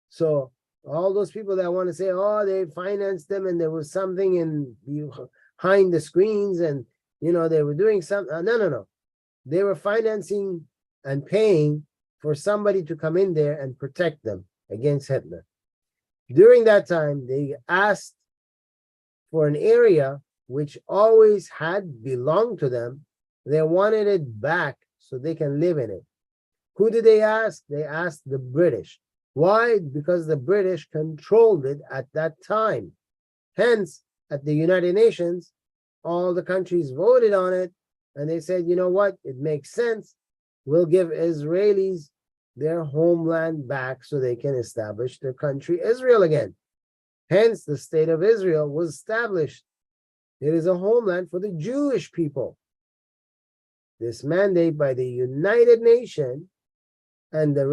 So all those people that want to say, oh, they financed them and there was something in behind the screens and, you know, they were doing something. No. They were financing and paying for somebody to come in there and protect them against Hitler. During that time, they asked for an area which always had belonged to them. They wanted it back so they can live in it. Who did they ask? They asked the British. Why? Because the British controlled it at that time. Hence, at the United Nations, all the countries voted on it, and they said, you know what? It makes sense. We'll give Israelis their homeland back so they can establish their country, Israel, again. Hence, the state of Israel was established. It is a homeland for the Jewish people. This mandate by the United Nations and the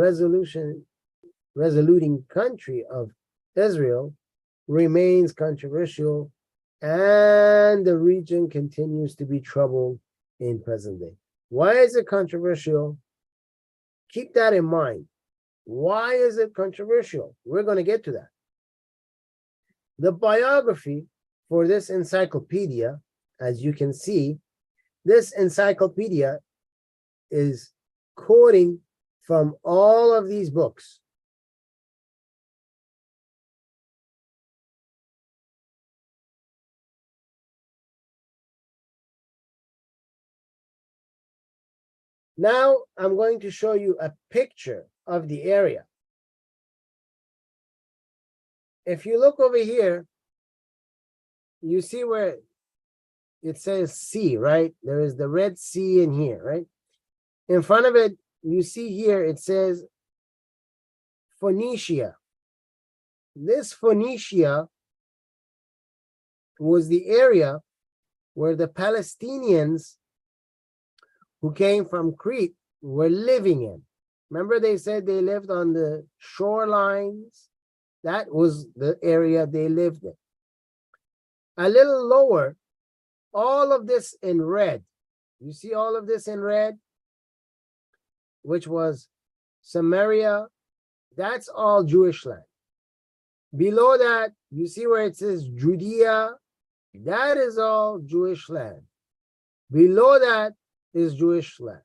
resoluting country of Israel remains controversial, and the region continues to be troubled in present day. Why is it controversial? Keep that in mind. Why is it controversial? We're going to get to that. The biography for this encyclopedia, as you can see, this encyclopedia is quoting from all of these books. Now I'm going to show you a picture of the area. If you look over here, you see where it says sea, right? There is the Red Sea in here, right? In front of it, you see here, it says Phoenicia. This Phoenicia was the area where the Palestinians who came from Crete were living in. Remember, they said they lived on the shorelines? That was the area they lived in. A little lower, all of this in red. You see all of this in red? Which was Samaria. That's all Jewish land. Below that, you see where it says Judea. That is all Jewish land. Below that is Jewish land.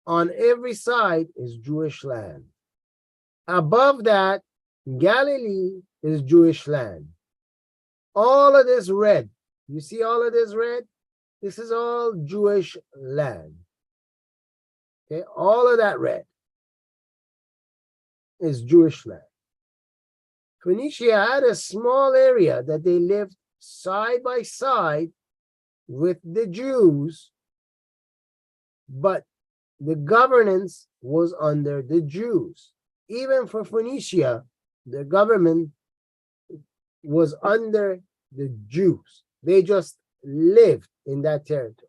On every side is Jewish land. Above that, Galilee is Jewish land. All of this red, you see all of this red? This is all Jewish land. Okay, all of that red is Jewish land. Phoenicia had a small area that they lived side by side with the Jews, but the governance was under the Jews. Even for Phoenicia, the government was under the Jews. They just lived in that territory.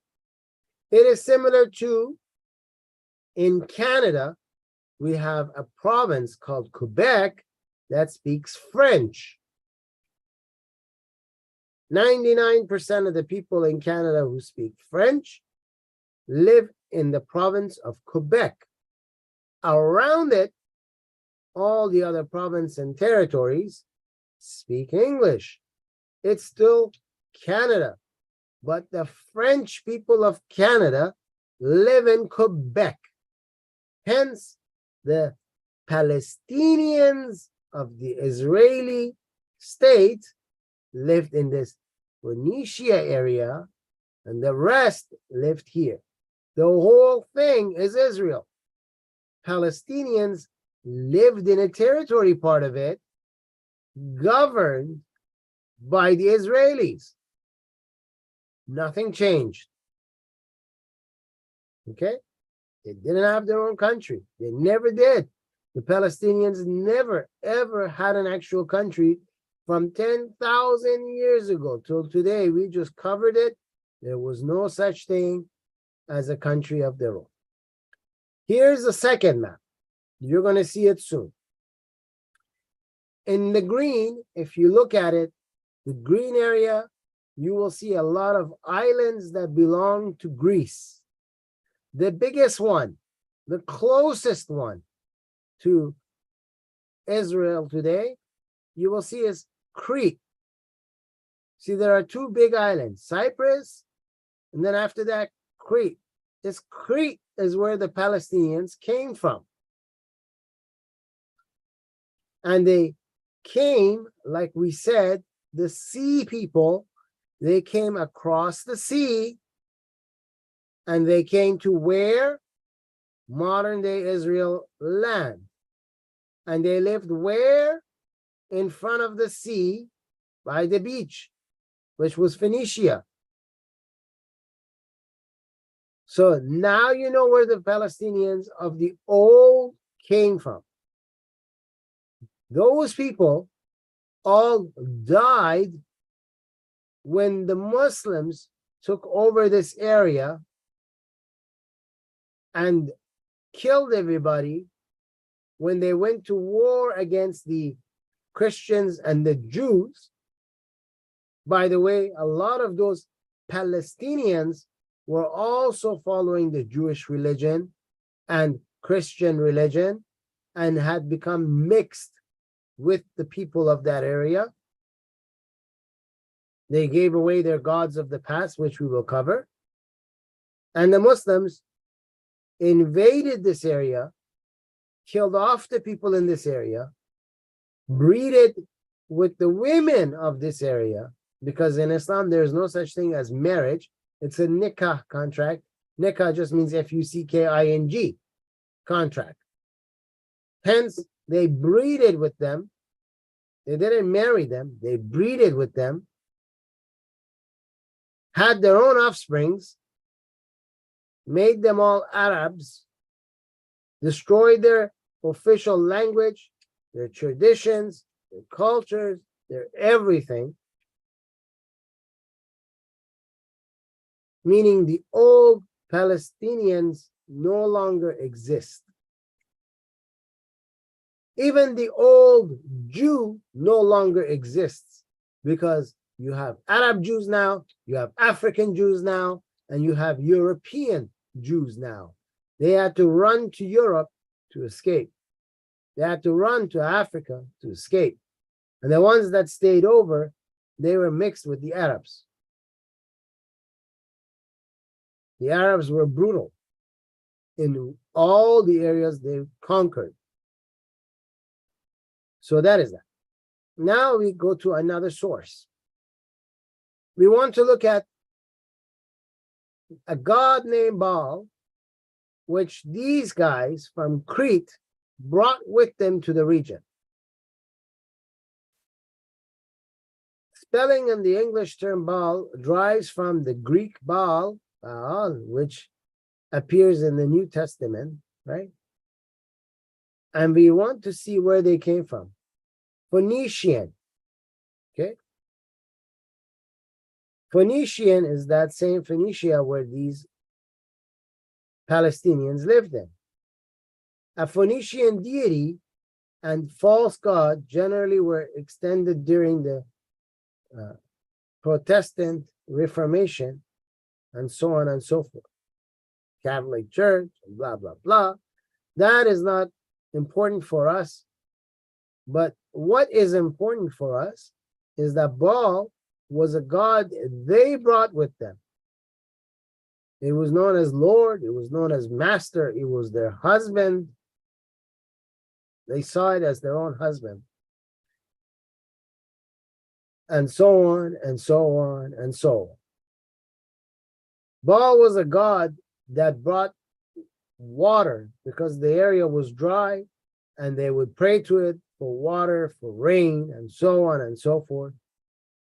It is similar to, in Canada, we have a province called Quebec that speaks French. 99% of the people in Canada who speak French live in the province of Quebec. Around it, all the other provinces and territories speak English. It's still Canada, but the French people of Canada live in Quebec. Hence, the Palestinians of the Israeli state lived in this Phoenicia area, and the rest lived here. The whole thing is Israel. Palestinians lived in a territory part of it governed by the Israelis. Nothing changed. Okay? They didn't have their own country. They never did. The Palestinians never, ever had an actual country from 10,000 years ago till today. We just covered it. There was no such thing as a country of their own. Here's the second map. You're going to see it soon. In the green, if you look at it, the green area, you will see a lot of islands that belong to Greece. The biggest one, the closest one to Israel today, you will see is Crete. See, there are two big islands, Cyprus, and then after that, Crete. This Crete is where the Palestinians came from. And they came, like we said, the sea people, they came across the sea, and they came to where? Modern day Israel land. And they lived where? In front of the sea, by the beach, which was Phoenicia. So now you know where the Palestinians of the old came from. Those people all died when the Muslims took over this area and killed everybody when they went to war against the Christians and the Jews. By the way, a lot of those Palestinians were also following the Jewish religion and Christian religion and had become mixed with the people of that area. They gave away their gods of the past, which we will cover. And the Muslims invaded this area, killed off the people in this area, breeded with the women of this area, because in Islam, there's no such thing as marriage. It's a nikah contract. Nikah just means F-U-C-K-I-N-G, contract. Hence, they breeded with them. They didn't marry them. They breeded with them, had their own offsprings, made them all Arabs, destroyed their official language, their traditions, their cultures, their everything. Meaning the old Palestinians no longer exist. Even the old Jew no longer exists, because you have Arab Jews now, you have African Jews now, and you have European Jews now. They had to run to Europe to escape. They had to run to Africa to escape. And the ones that stayed over, they were mixed with the Arabs. The Arabs were brutal in all the areas they conquered. So that is that. Now we go to another source. We want to look at a god named Baal, which these guys from Crete brought with them to the region. Spelling in the English term Baal derives from the Greek Baal, which appears in the New Testament, right? And we want to see where they came from. Phoenician, okay? Phoenician is that same Phoenicia where these Palestinians lived in. A Phoenician deity and false god generally were extended during the Protestant Reformation and so on and so forth. Catholic Church, blah, blah, blah. That is not important for us. But what is important for us is that Baal was a god they brought with them. It was known as Lord, it was known as Master, it was their husband. They saw it as their own husband. And so on, and so on, and so on. Baal was a god that brought water because the area was dry, and they would pray to it for water, for rain, and so on and so forth.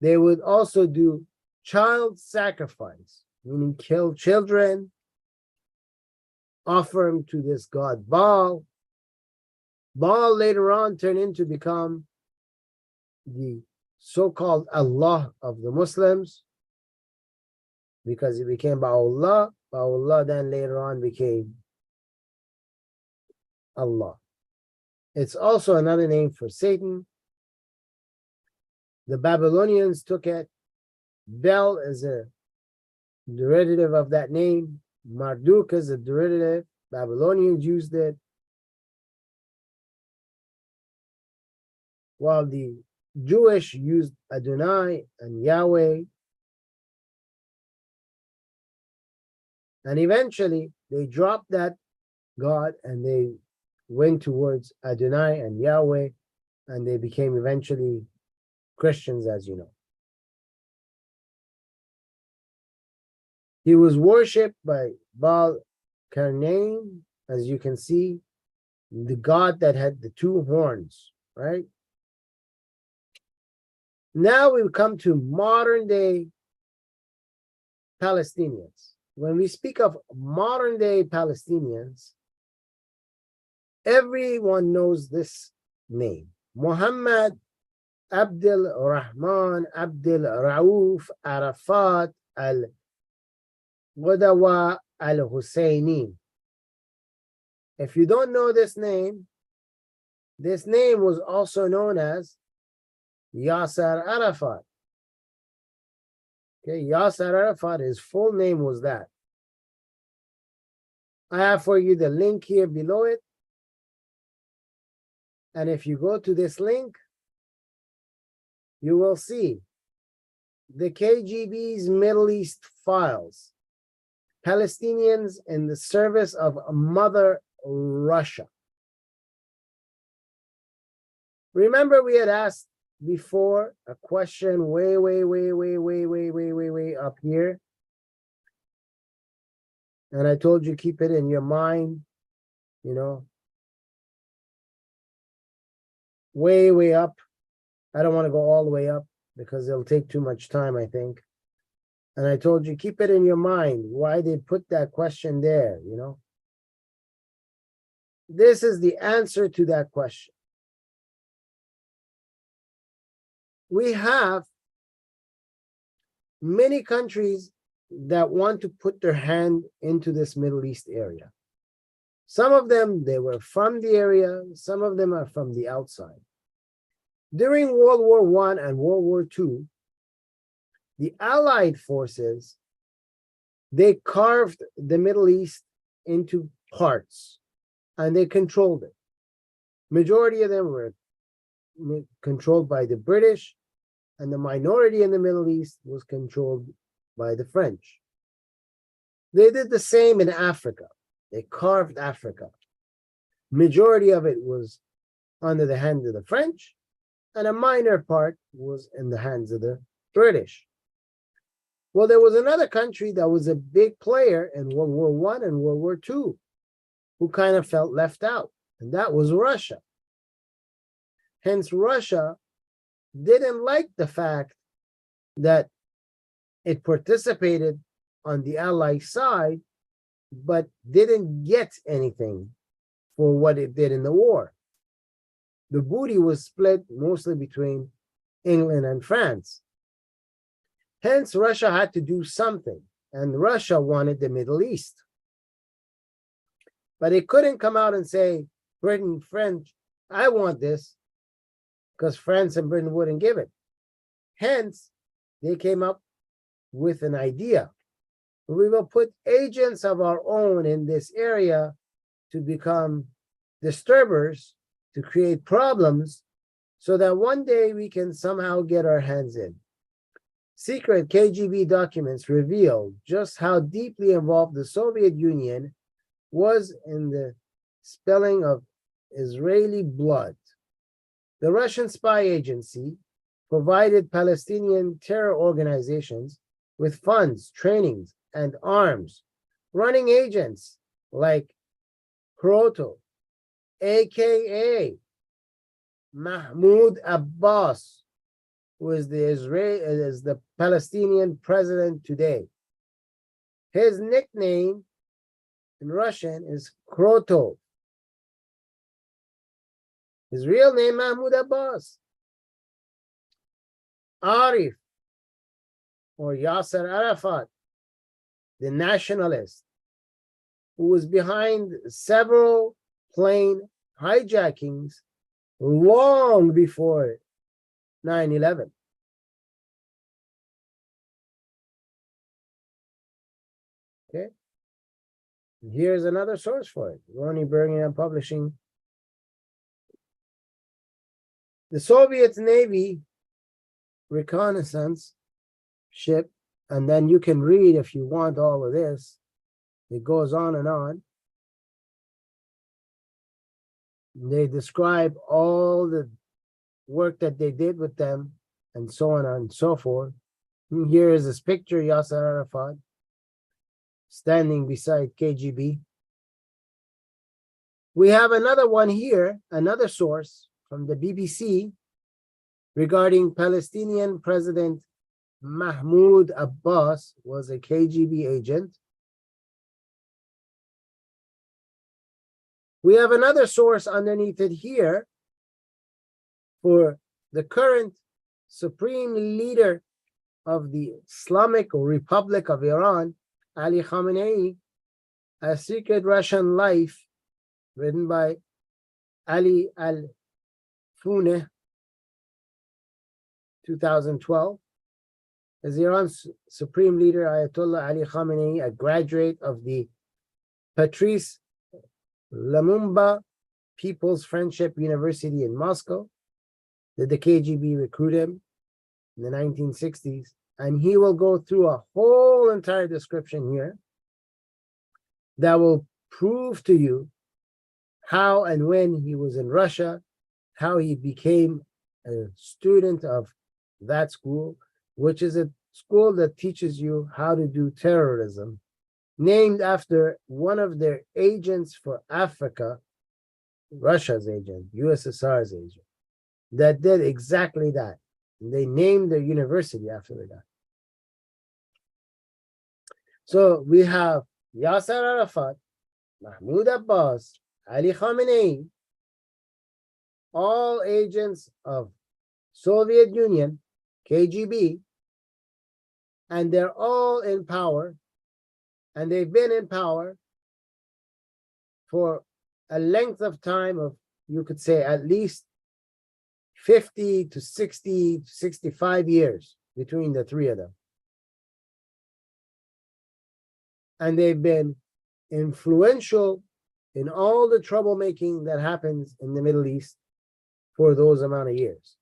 They would also do child sacrifice, meaning kill children, offer them to this god Baal. Baal later on turned into become the so-called Allah of the Muslims, because he became Ba'ullah. Ba'ullah then later on became Allah. It's also another name for Satan. The Babylonians took it. Bel is a derivative of that name. Marduk is a derivative. Babylonians used it. While the Jewish used Adonai and Yahweh. And eventually they dropped that God and they went towards Adonai and Yahweh, and they became eventually Christians, as you know. He was worshipped by Baal Karnaim, as you can see, the god that had the two horns, right? Now we come to modern day Palestinians. When we speak of modern day Palestinians, everyone knows this name. Muhammad Abdul Rahman Abdul Rauf Arafat al-Ghadawa al-Husseini. If you don't know this name was also known as Yasser Arafat. Okay, Yasser Arafat, his full name was that. I have for you the link here below it. And if you go to this link, you will see the KGB's Middle East files, Palestinians in the service of Mother Russia. Remember, we had asked before a question way up here. And I told you keep it in your mind, you know, way up. I don't want to go all the way up because it'll take too much time, I think. And I told you keep it in your mind why they put that question there, you know. This is the answer to that question. We have many countries that want to put their hand into this Middle East area. Some of them, they were from the area. Some of them are from the outside. During World War I and World War II, the Allied forces, they carved the Middle East into parts and they controlled it. Majority of them were controlled by the British, and the minority in the Middle East was controlled by the French. They did the same in Africa. They carved Africa. Majority of it was under the hands of the French, and a minor part was in the hands of the British. Well, there was another country that was a big player in World War I and World War II who kind of felt left out, and that was Russia. Hence, Russia didn't like the fact that it participated on the Allied side, but didn't get anything for what it did in the war. The booty was split mostly between England and France. Hence, Russia had to do something, and Russia wanted the Middle East. But it couldn't come out and say, Britain, French, I want this, because France and Britain wouldn't give it. Hence, they came up with an idea. We will put agents of our own in this area to become disturbers, to create problems, so that one day we can somehow get our hands in. Secret KGB documents reveal just how deeply involved the Soviet Union was in the spilling of Israeli blood. The Russian spy agency provided Palestinian terror organizations with funds, trainings, and arms, running agents like Kroto, aka Mahmoud Abbas, who is the Palestinian president today. His nickname in Russian is Kroto. His real name, Mahmoud Abbas. Arif, or Yasser Arafat, the nationalist, who was behind several plane hijackings long before 9/11. Okay. And here's another source for it. Ronnie Bergman Publishing. The Soviet Navy reconnaissance ship, and then you can read if you want all of this. It goes on and on. They describe all the work that they did with them, and so on and so forth. And here is this picture, Yasser Arafat standing beside KGB. We have another one here, another source from the BBC regarding Palestinian President Mahmoud Abbas was a KGB agent. We have another source underneath it here for the current supreme leader of the Islamic Republic of Iran, Ali Khamenei, A Secret Russian Life, written by Ali Al-Funeh, 2012. As Iran's supreme leader, Ayatollah Ali Khamenei, a graduate of the Patrice Lumumba People's Friendship University in Moscow, did the KGB recruit him in the 1960s? And he will go through a whole entire description here that will prove to you how and when he was in Russia, how he became a student of that school, which is a school that teaches you how to do terrorism, named after one of their agents for Africa, Russia's agent, USSR's agent, that did exactly that. They named their university after that. So we have Yasser Arafat, Mahmoud Abbas, Ali Khamenei, all agents of Soviet Union, KGB, and they're all in power, and they've been in power for a length of time of, you could say, at least 50 to 60, 65 years between the three of them. And they've been influential in all the troublemaking that happens in the Middle East for those amount of years.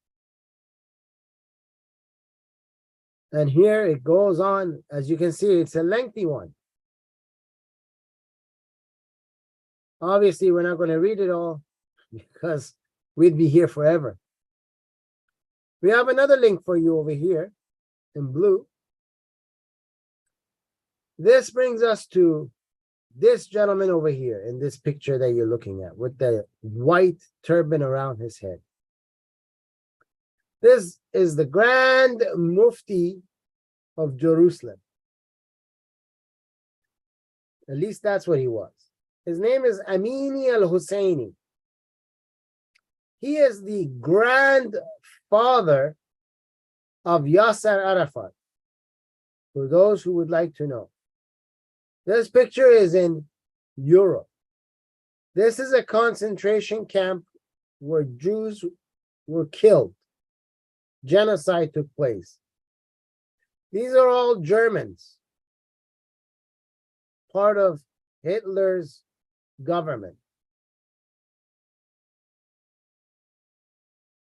And here it goes on, as you can see, it's a lengthy one. Obviously, we're not going to read it all because we'd be here forever. We have another link for you over here in blue. This brings us to this gentleman over here in this picture that you're looking at with the white turban around his head. This is the Grand Mufti of Jerusalem. At least that's what he was. His name is Amini al-Husseini. He is the grandfather of Yasser Arafat, for those who would like to know. This picture is in Europe. This is a concentration camp where Jews were killed. Genocide took place. These are all Germans, part of Hitler's government.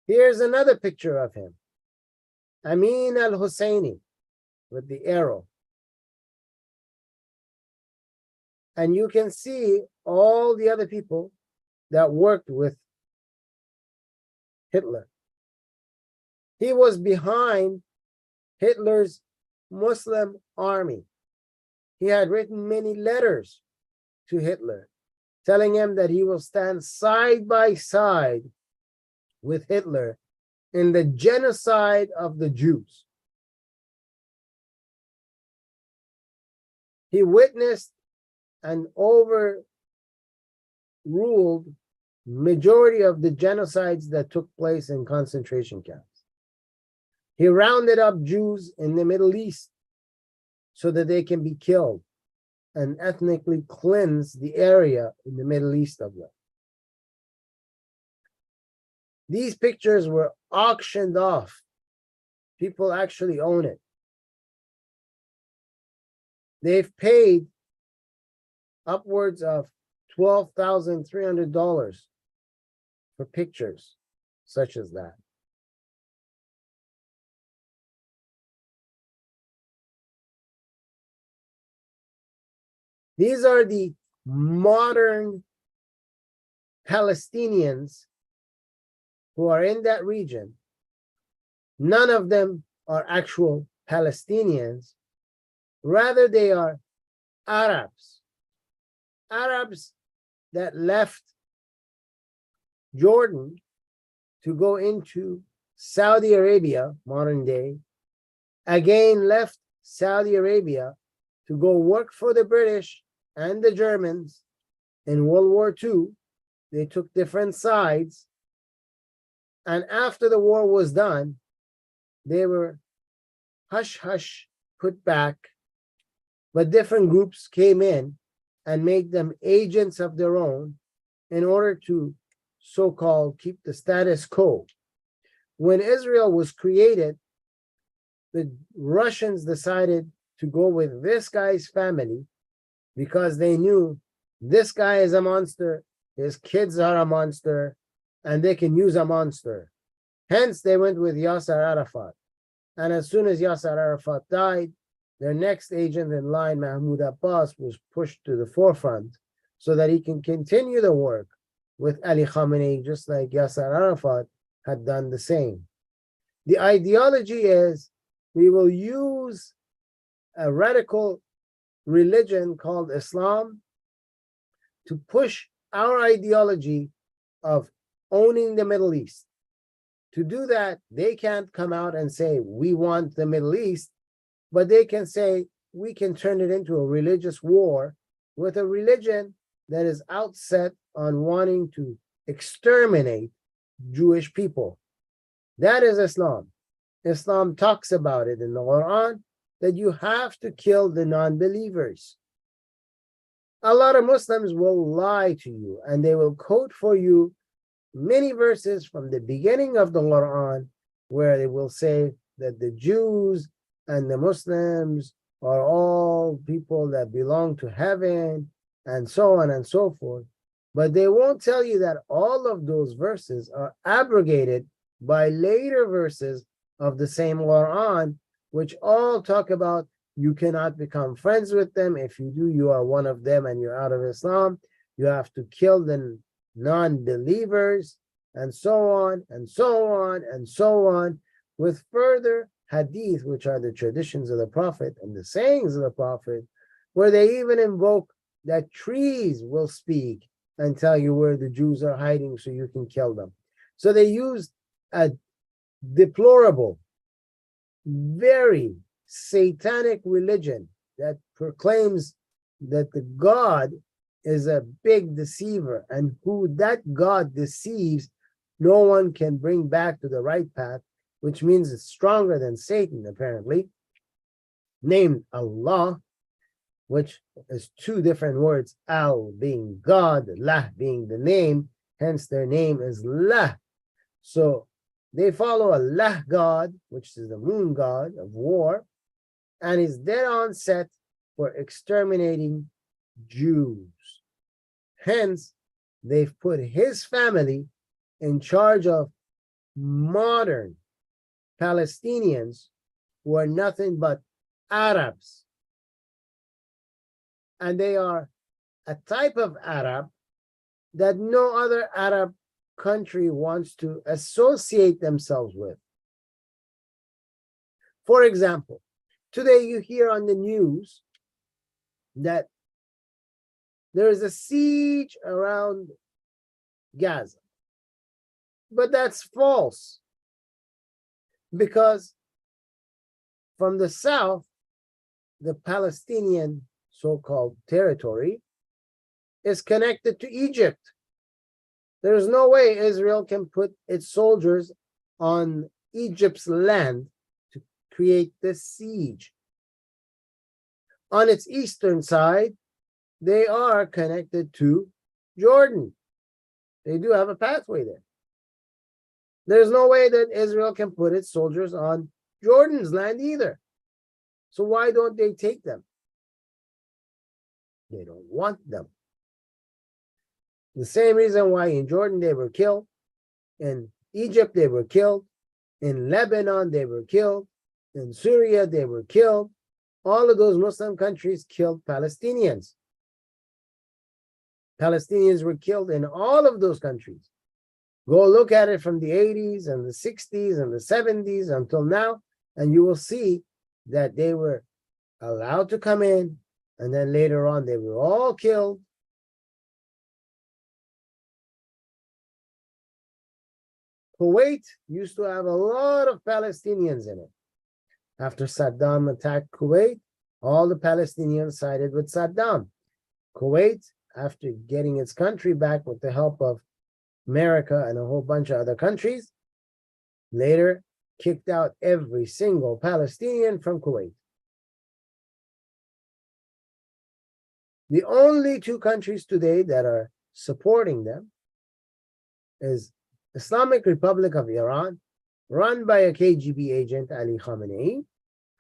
Here's another picture of him, Amin al-Husseini, with the arrow. And you can see all the other people that worked with Hitler. He was behind Hitler's Muslim army. He had written many letters to Hitler, telling him that he will stand side by side with Hitler in the genocide of the Jews. He witnessed and overruled majority of the genocides that took place in concentration camps. He rounded up Jews in the Middle East so that they can be killed and ethnically cleanse the area in the Middle East of them. These pictures were auctioned off. People actually own it. They've paid upwards of $12,300 for pictures such as that. These are the modern Palestinians who are in that region. None of them are actual Palestinians. Rather, they are Arabs. Arabs that left Jordan to go into Saudi Arabia, modern day, again left Saudi Arabia to go work for the British and the Germans in World War II. They took different sides. And after the war was done, they were hush-hush put back, but different groups came in and made them agents of their own in order to so-called keep the status quo. When Israel was created, the Russians decided to go with this guy's family because they knew this guy is a monster, his kids are a monster, and they can use a monster. Hence, they went with Yasser Arafat. And as soon as Yasser Arafat died, their next agent in line, Mahmoud Abbas, was pushed to the forefront so that he can continue the work with Ali Khamenei, just like Yasser Arafat had done the same. The ideology is we will use a radical religion called Islam to push our ideology of owning the Middle East. To do that, they can't come out and say, we want the Middle East, but they can say, we can turn it into a religious war with a religion that is outset on wanting to exterminate Jewish people. That is Islam. Islam talks about it in the Quran, that you have to kill the non-believers. A lot of Muslims will lie to you, and they will quote for you many verses from the beginning of the Quran where they will say that the Jews and the Muslims are all people that belong to heaven, and so on and so forth. But they won't tell you that all of those verses are abrogated by later verses of the same Quran, which all talk about you cannot become friends with them. If you do, you are one of them and you're out of Islam. You have to kill the non-believers, and so on and so on and so on, with further hadith, which are the traditions of the Prophet and the sayings of the Prophet, where they even invoke that trees will speak and tell you where the Jews are hiding so you can kill them. So they used a deplorable, very satanic religion that proclaims that the God is a big deceiver, and who that God deceives, no one can bring back to the right path, which means it's stronger than Satan, apparently, named Allah, which is two different words, Al being God, Lah being the name, hence their name is Lah. So they follow a Lah God, which is the moon god of war, and is dead on set for exterminating Jews. Hence, they've put his family in charge of modern Palestinians who are nothing but Arabs. And they are a type of Arab that no other Arab country wants to associate themselves with. For example, today you hear on the news that there is a siege around Gaza. But that's false, because from the south, the Palestinian so-called territory is connected to Egypt. There's no way Israel can put its soldiers on Egypt's land to create this siege. On its eastern side, they are connected to Jordan. They do have a pathway there. There's no way that Israel can put its soldiers on Jordan's land either. So why don't they take them? They don't want them. The same reason why in Jordan they were killed, in Egypt they were killed, in Lebanon they were killed, in Syria they were killed. All of those Muslim countries killed Palestinians. Palestinians were killed in all of those countries. Go look at it from the 80s and the 60s and the 70s until now, and you will see that they were allowed to come in, and then later on they were all killed. Kuwait used to have a lot of Palestinians in it. After Saddam attacked Kuwait, all the Palestinians sided with Saddam. Kuwait, after getting its country back with the help of America and a whole bunch of other countries, later kicked out every single Palestinian from Kuwait. The only two countries today that are supporting them is Islamic Republic of Iran, run by a KGB agent, Ali Khamenei,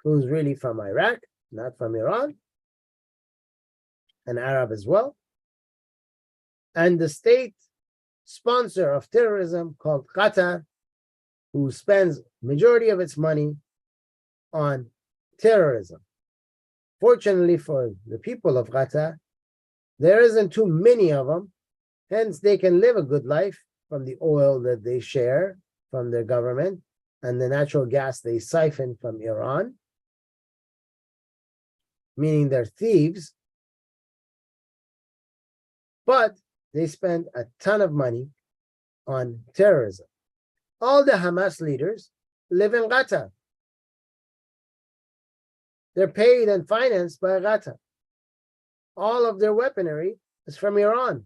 who's really from Iraq, not from Iran, an Arab as well, and the state sponsor of terrorism called Qatar, who spends majority of its money on terrorism. Fortunately for the people of Qatar, there isn't too many of them, hence they can live a good life from the oil that they share from their government and the natural gas they siphon from Iran, meaning they're thieves, but they spend a ton of money on terrorism. All the Hamas leaders live in Qatar. They're paid and financed by Qatar. All of their weaponry is from Iran.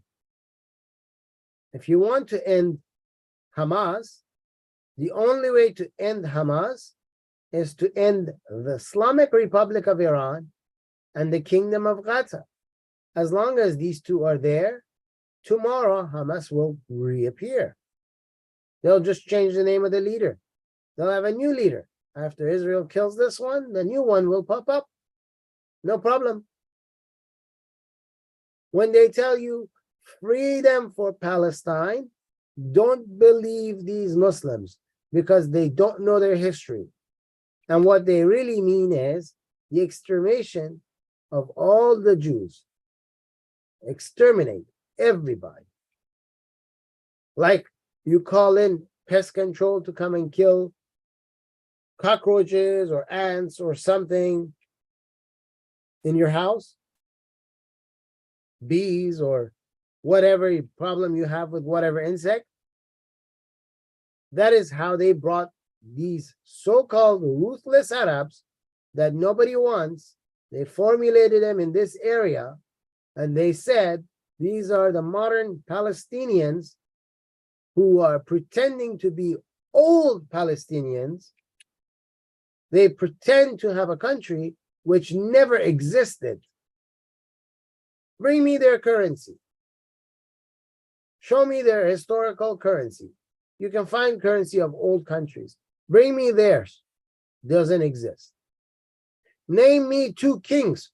If you want to end Hamas, the only way to end Hamas is to end the Islamic Republic of Iran and the Kingdom of Qatar. As long as these two are there, tomorrow Hamas will reappear. They'll just change the name of the leader. They'll have a new leader. After Israel kills this one, the new one will pop up. No problem. When they tell you freedom for Palestine, don't believe these Muslims because they don't know their history. And what they really mean is the extermination of all the Jews. Exterminate everybody. Like you call in pest control to come and kill cockroaches or ants or something in your house, bees or whatever problem you have with whatever insect. That is how they brought these so-called ruthless Arabs that nobody wants. They formulated them in this area, and they said these are the modern Palestinians who are pretending to be old Palestinians. They pretend to have a country which never existed. Bring me their currency. Show me their historical currency. You can find currency of old countries. Bring me theirs. Doesn't exist. Name me two kings.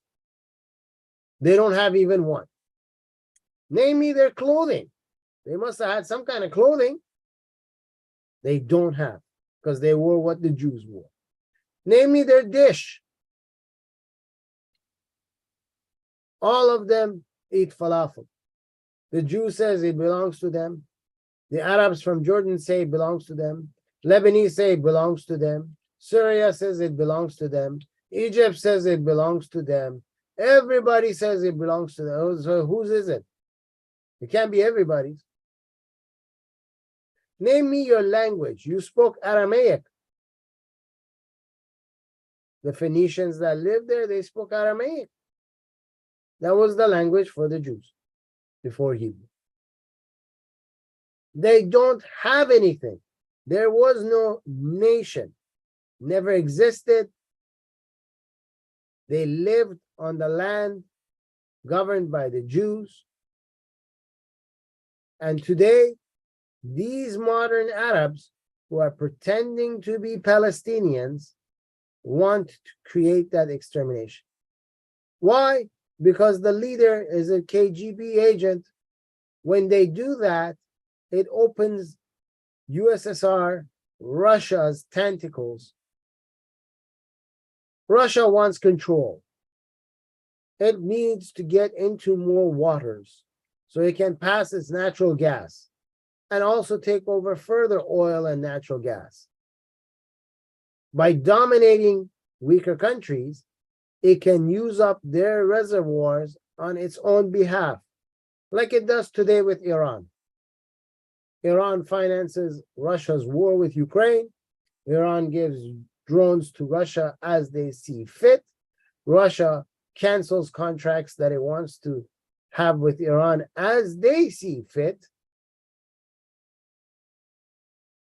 They don't have even one. Name me their clothing. They must have had some kind of clothing. They don't have, because they wore what the Jews wore. Name me their dish. All of them eat falafel. The Jew says it belongs to them. The Arabs from Jordan say it belongs to them. Lebanese say it belongs to them. Syria says it belongs to them. Egypt says it belongs to them. Everybody says it belongs to them. So whose is it? It can't be everybody's. Name me your language. You spoke Aramaic. The Phoenicians that lived there, they spoke Aramaic. That was the language for the Jews before Hebrew. They don't have anything. There was no nation. Never existed. They lived on the land governed by the Jews. And today, these modern Arabs who are pretending to be Palestinians want to create that extermination. Why? Because the leader is a KGB agent. When they do that, it opens USSR, Russia's tentacles. Russia wants control. It needs to get into more waters so it can pass its natural gas and also take over further oil and natural gas. By dominating weaker countries, it can use up their reservoirs on its own behalf, like it does today with Iran. Iran finances Russia's war with Ukraine. Iran gives drones to Russia as they see fit. Russia cancels contracts that it wants to have with Iran as they see fit.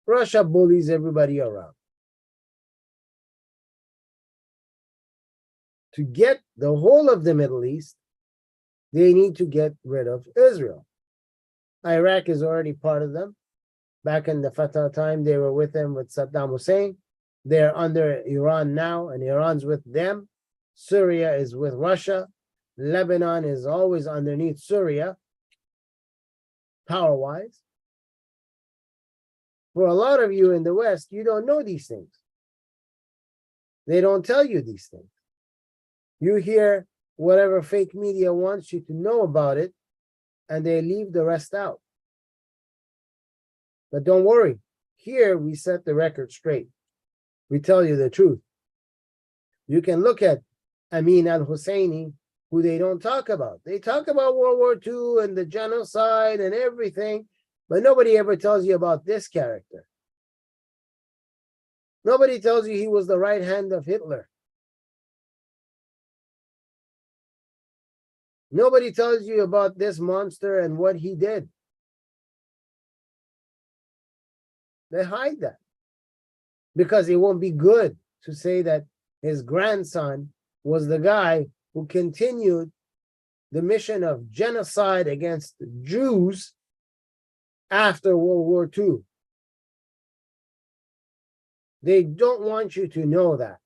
Russia bullies everybody around. To get the whole of the Middle East, they need to get rid of Israel. Iraq is already part of them. Back in the Fatah time, they were with them with Saddam Hussein. They're under Iran now, and Iran's with them. Syria is with Russia. Lebanon is always underneath Syria, power-wise. For a lot of you in the West, you don't know these things. They don't tell you these things. You hear whatever fake media wants you to know about it, and they leave the rest out. But don't worry. Here, we set the record straight. We tell you the truth. You can look at Amin al-Husseini, who they don't talk about. They talk about World War II and the genocide and everything, but nobody ever tells you about this character. Nobody tells you he was the right hand of Hitler. Nobody tells you about this monster and what he did. They hide that because it won't be good to say that his grandson was the guy who continued the mission of genocide against Jews after World War II. They don't want you to know that.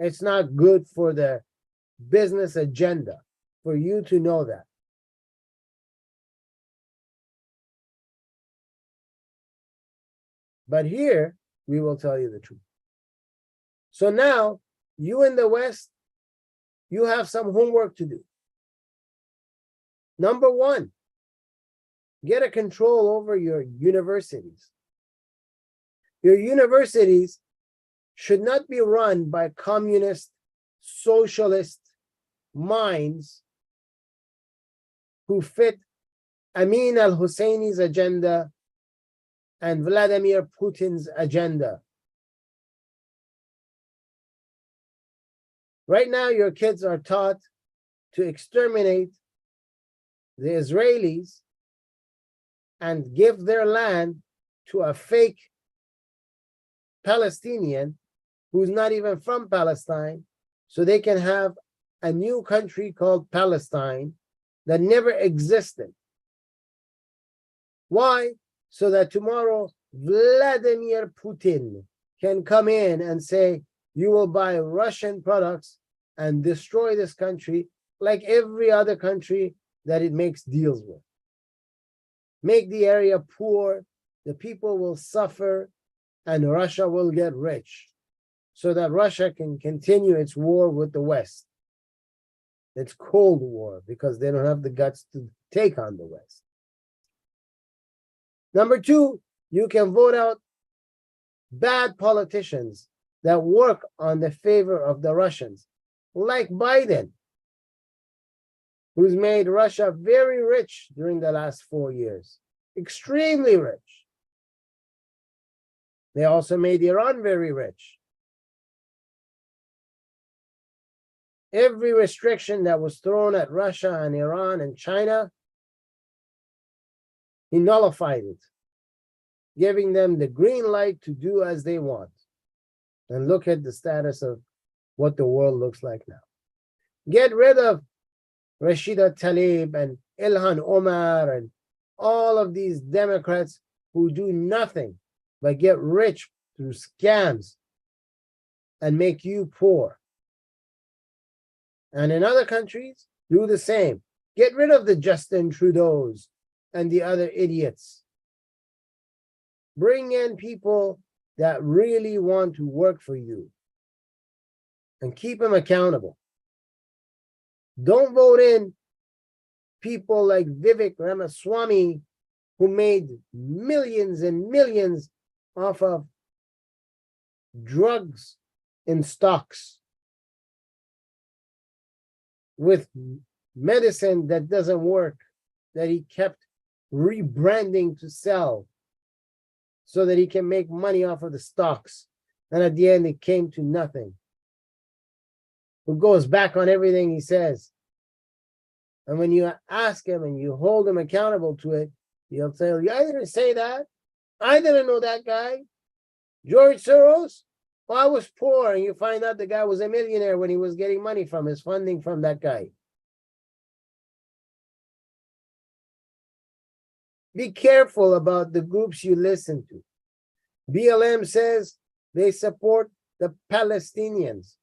It's not good for the business agenda for you to know that. But here, we will tell you the truth. So now, you in the West, you have some homework to do. Number one, get a control over your universities. Your universities should not be run by communist, socialist minds who fit Amin al-Husseini's agenda and Vladimir Putin's agenda. Right now, your kids are taught to exterminate the Israelis and give their land to a fake Palestinian who's not even from Palestine, so they can have a new country called Palestine that never existed. Why? So that tomorrow Vladimir Putin can come in and say, you will buy Russian products and destroy this country like every other country that it makes deals with. Make the area poor, the people will suffer, and Russia will get rich, so that Russia can continue its war with the West. It's Cold War, because they don't have the guts to take on the West. Number two, you can vote out bad politicians that work on the favor of the Russians, like Biden, who's made Russia very rich during the last 4 years, extremely rich. They also made Iran very rich. Every restriction that was thrown at Russia and Iran and China, he nullified it, giving them the green light to do as they want. And look at the status of what the world looks like now. Get rid of Rashida Tlaib and Ilhan Omar and all of these Democrats who do nothing but get rich through scams and make you poor. And in other countries, do the same. Get rid of the Justin Trudeaus and the other idiots. Bring in people that really want to work for you and keep them accountable. Don't vote in people like Vivek Ramaswamy, who made millions and millions off of drugs in stocks with medicine that doesn't work, that he kept rebranding to sell so that he can make money off of the stocks. And at the end, it came to nothing. Who goes back on everything he says. And when you ask him and you hold him accountable to it, he'll say, I didn't say that. I didn't know that guy. George Soros? Well, I was poor, and you find out the guy was a millionaire when he was getting money from his funding from that guy. Be careful about the groups you listen to. BLM says they support the Palestinians.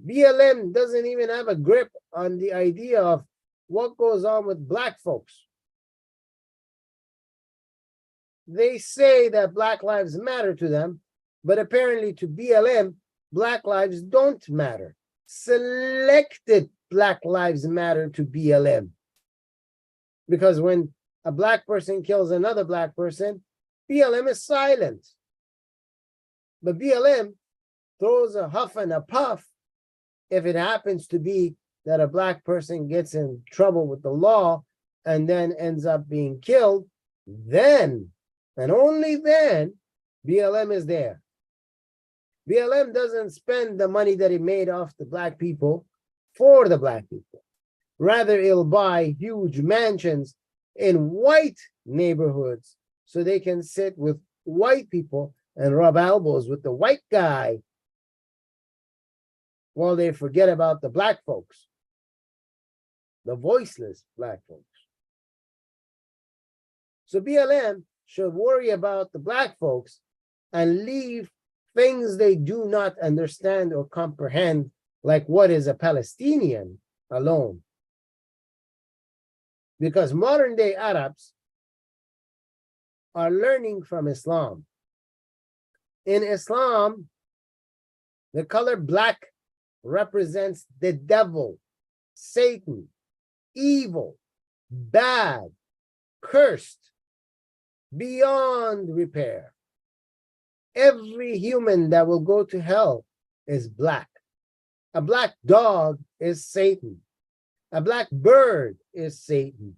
BLM doesn't even have a grip on the idea of what goes on with Black folks. They say that Black lives matter to them, but apparently to BLM, Black lives don't matter. Selected Black lives matter to BLM. Because when a Black person kills another Black person, BLM is silent. But BLM throws a huff and a puff if it happens to be that a Black person gets in trouble with the law and then ends up being killed. Then, and only then, BLM is there. BLM doesn't spend the money that it made off the Black people for the black people. Rather, it'll buy huge mansions in white neighborhoods so they can sit with white people and rub elbows with the white guy while they forget about the black folks, the voiceless black folks. So BLM should worry about the black folks and leave things they do not understand or comprehend, like what is a Palestinian, alone. Because modern day Arabs are learning from Islam. In Islam, the color black represents the devil, Satan, evil, bad, cursed, beyond repair. Every human that will go to hell is black. A black dog is Satan. A black bird is Satan.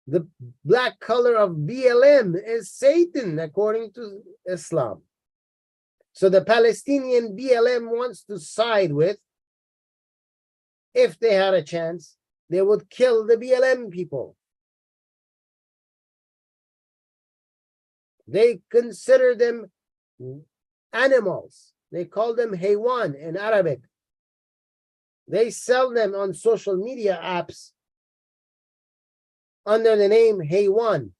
The black color of BLM is Satan, according to Islam. So the Palestinian BLM wants to side with, if they had a chance, they would kill the BLM people. They consider them animals. They call them haywan in Arabic. They sell them on social media apps under the name haywan.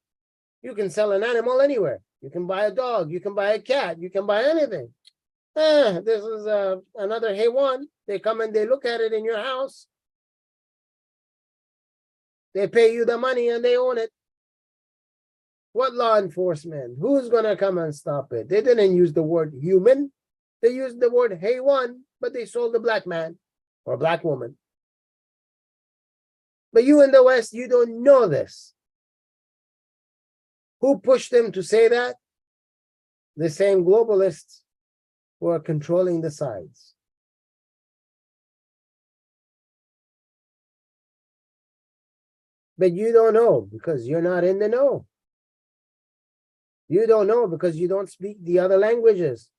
You can sell an animal anywhere. You can buy a dog, you can buy a cat, you can buy anything. This is another haywan. They come and they look at it in your house. They pay you the money and they own it. What law enforcement? Who's going to come and stop it? They didn't use the word human. They used the word haywan, but they sold a black man or a black woman. But you in the West, you don't know this. Who pushed them to say that? The same globalists who are controlling the sides. But you don't know because you're not in the know. You don't know because you don't speak the other languages.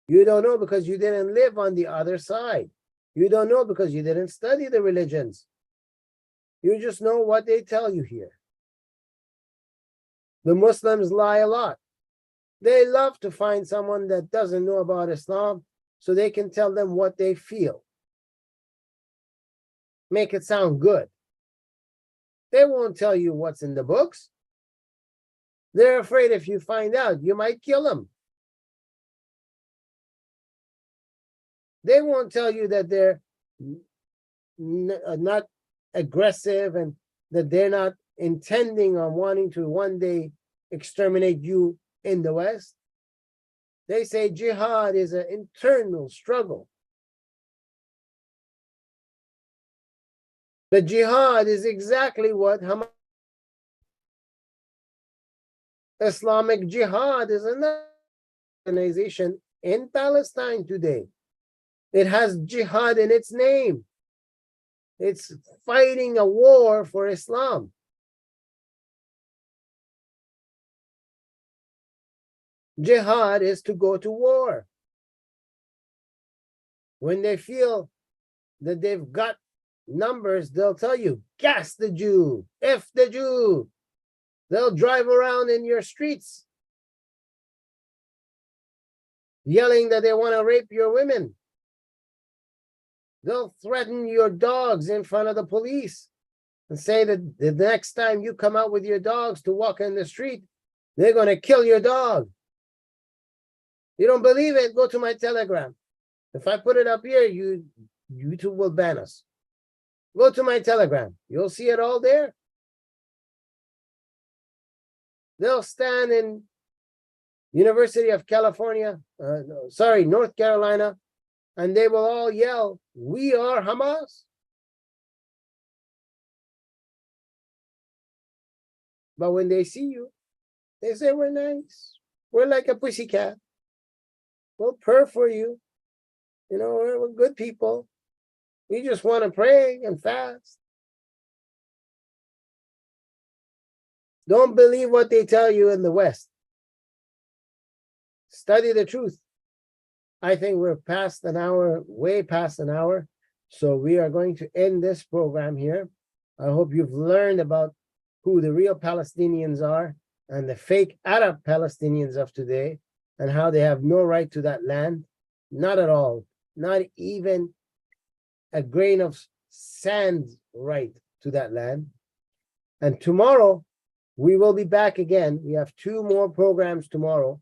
You don't know because you didn't live on the other side. You don't know because you didn't study the religions. You just know what they tell you here. The Muslims lie a lot. They love to find someone that doesn't know about Islam so they can tell them what they feel. Make it sound good. They won't tell you what's in the books. They're afraid if you find out, you might kill them. They won't tell you that they're not aggressive and that they're not intending on wanting to one day exterminate you in the West. They say jihad is an internal struggle. The jihad is exactly what Hamas. Islamic Jihad is an organization in Palestine today. It has jihad in its name. It's fighting a war for Islam. Jihad is to go to war. When they feel that they've got numbers, they'll tell you, gas the Jew, F the Jew. They'll drive around in your streets yelling that they want to rape your women. They'll threaten your dogs in front of the police and say that the next time you come out with your dogs to walk in the street, they're going to kill your dog. You don't believe it? Go to my Telegram. If I put it up here, YouTube will ban us. Go to my Telegram. You'll see it all there. They'll stand in University of California, North Carolina, and they will all yell, "We are Hamas." But when they see you, they say, "We're nice. We're like a pussycat. We'll purr for you. You know, we're good people. We just want to pray and fast." Don't believe what they tell you in the West. Study the truth. I think we're past an hour, way past an hour. So we are going to end this program here. I hope you've learned about who the real Palestinians are and the fake Arab Palestinians of today, and how they have no right to that land. Not at all. Not even a grain of sand right to that land. And tomorrow, we will be back again. We have 2 more programs tomorrow,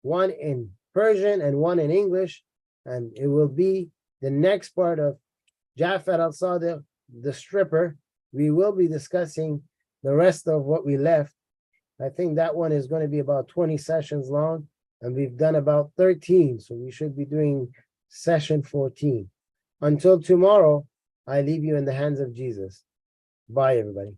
one in Persian and one in English. And it will be the next part of Jafar al-Sadiq, the stripper. We will be discussing the rest of what we left. I think that one is going to be about 20 sessions long, and we've done about 13. So we should be doing session 14. Until tomorrow, I leave you in the hands of Jesus. Bye, everybody.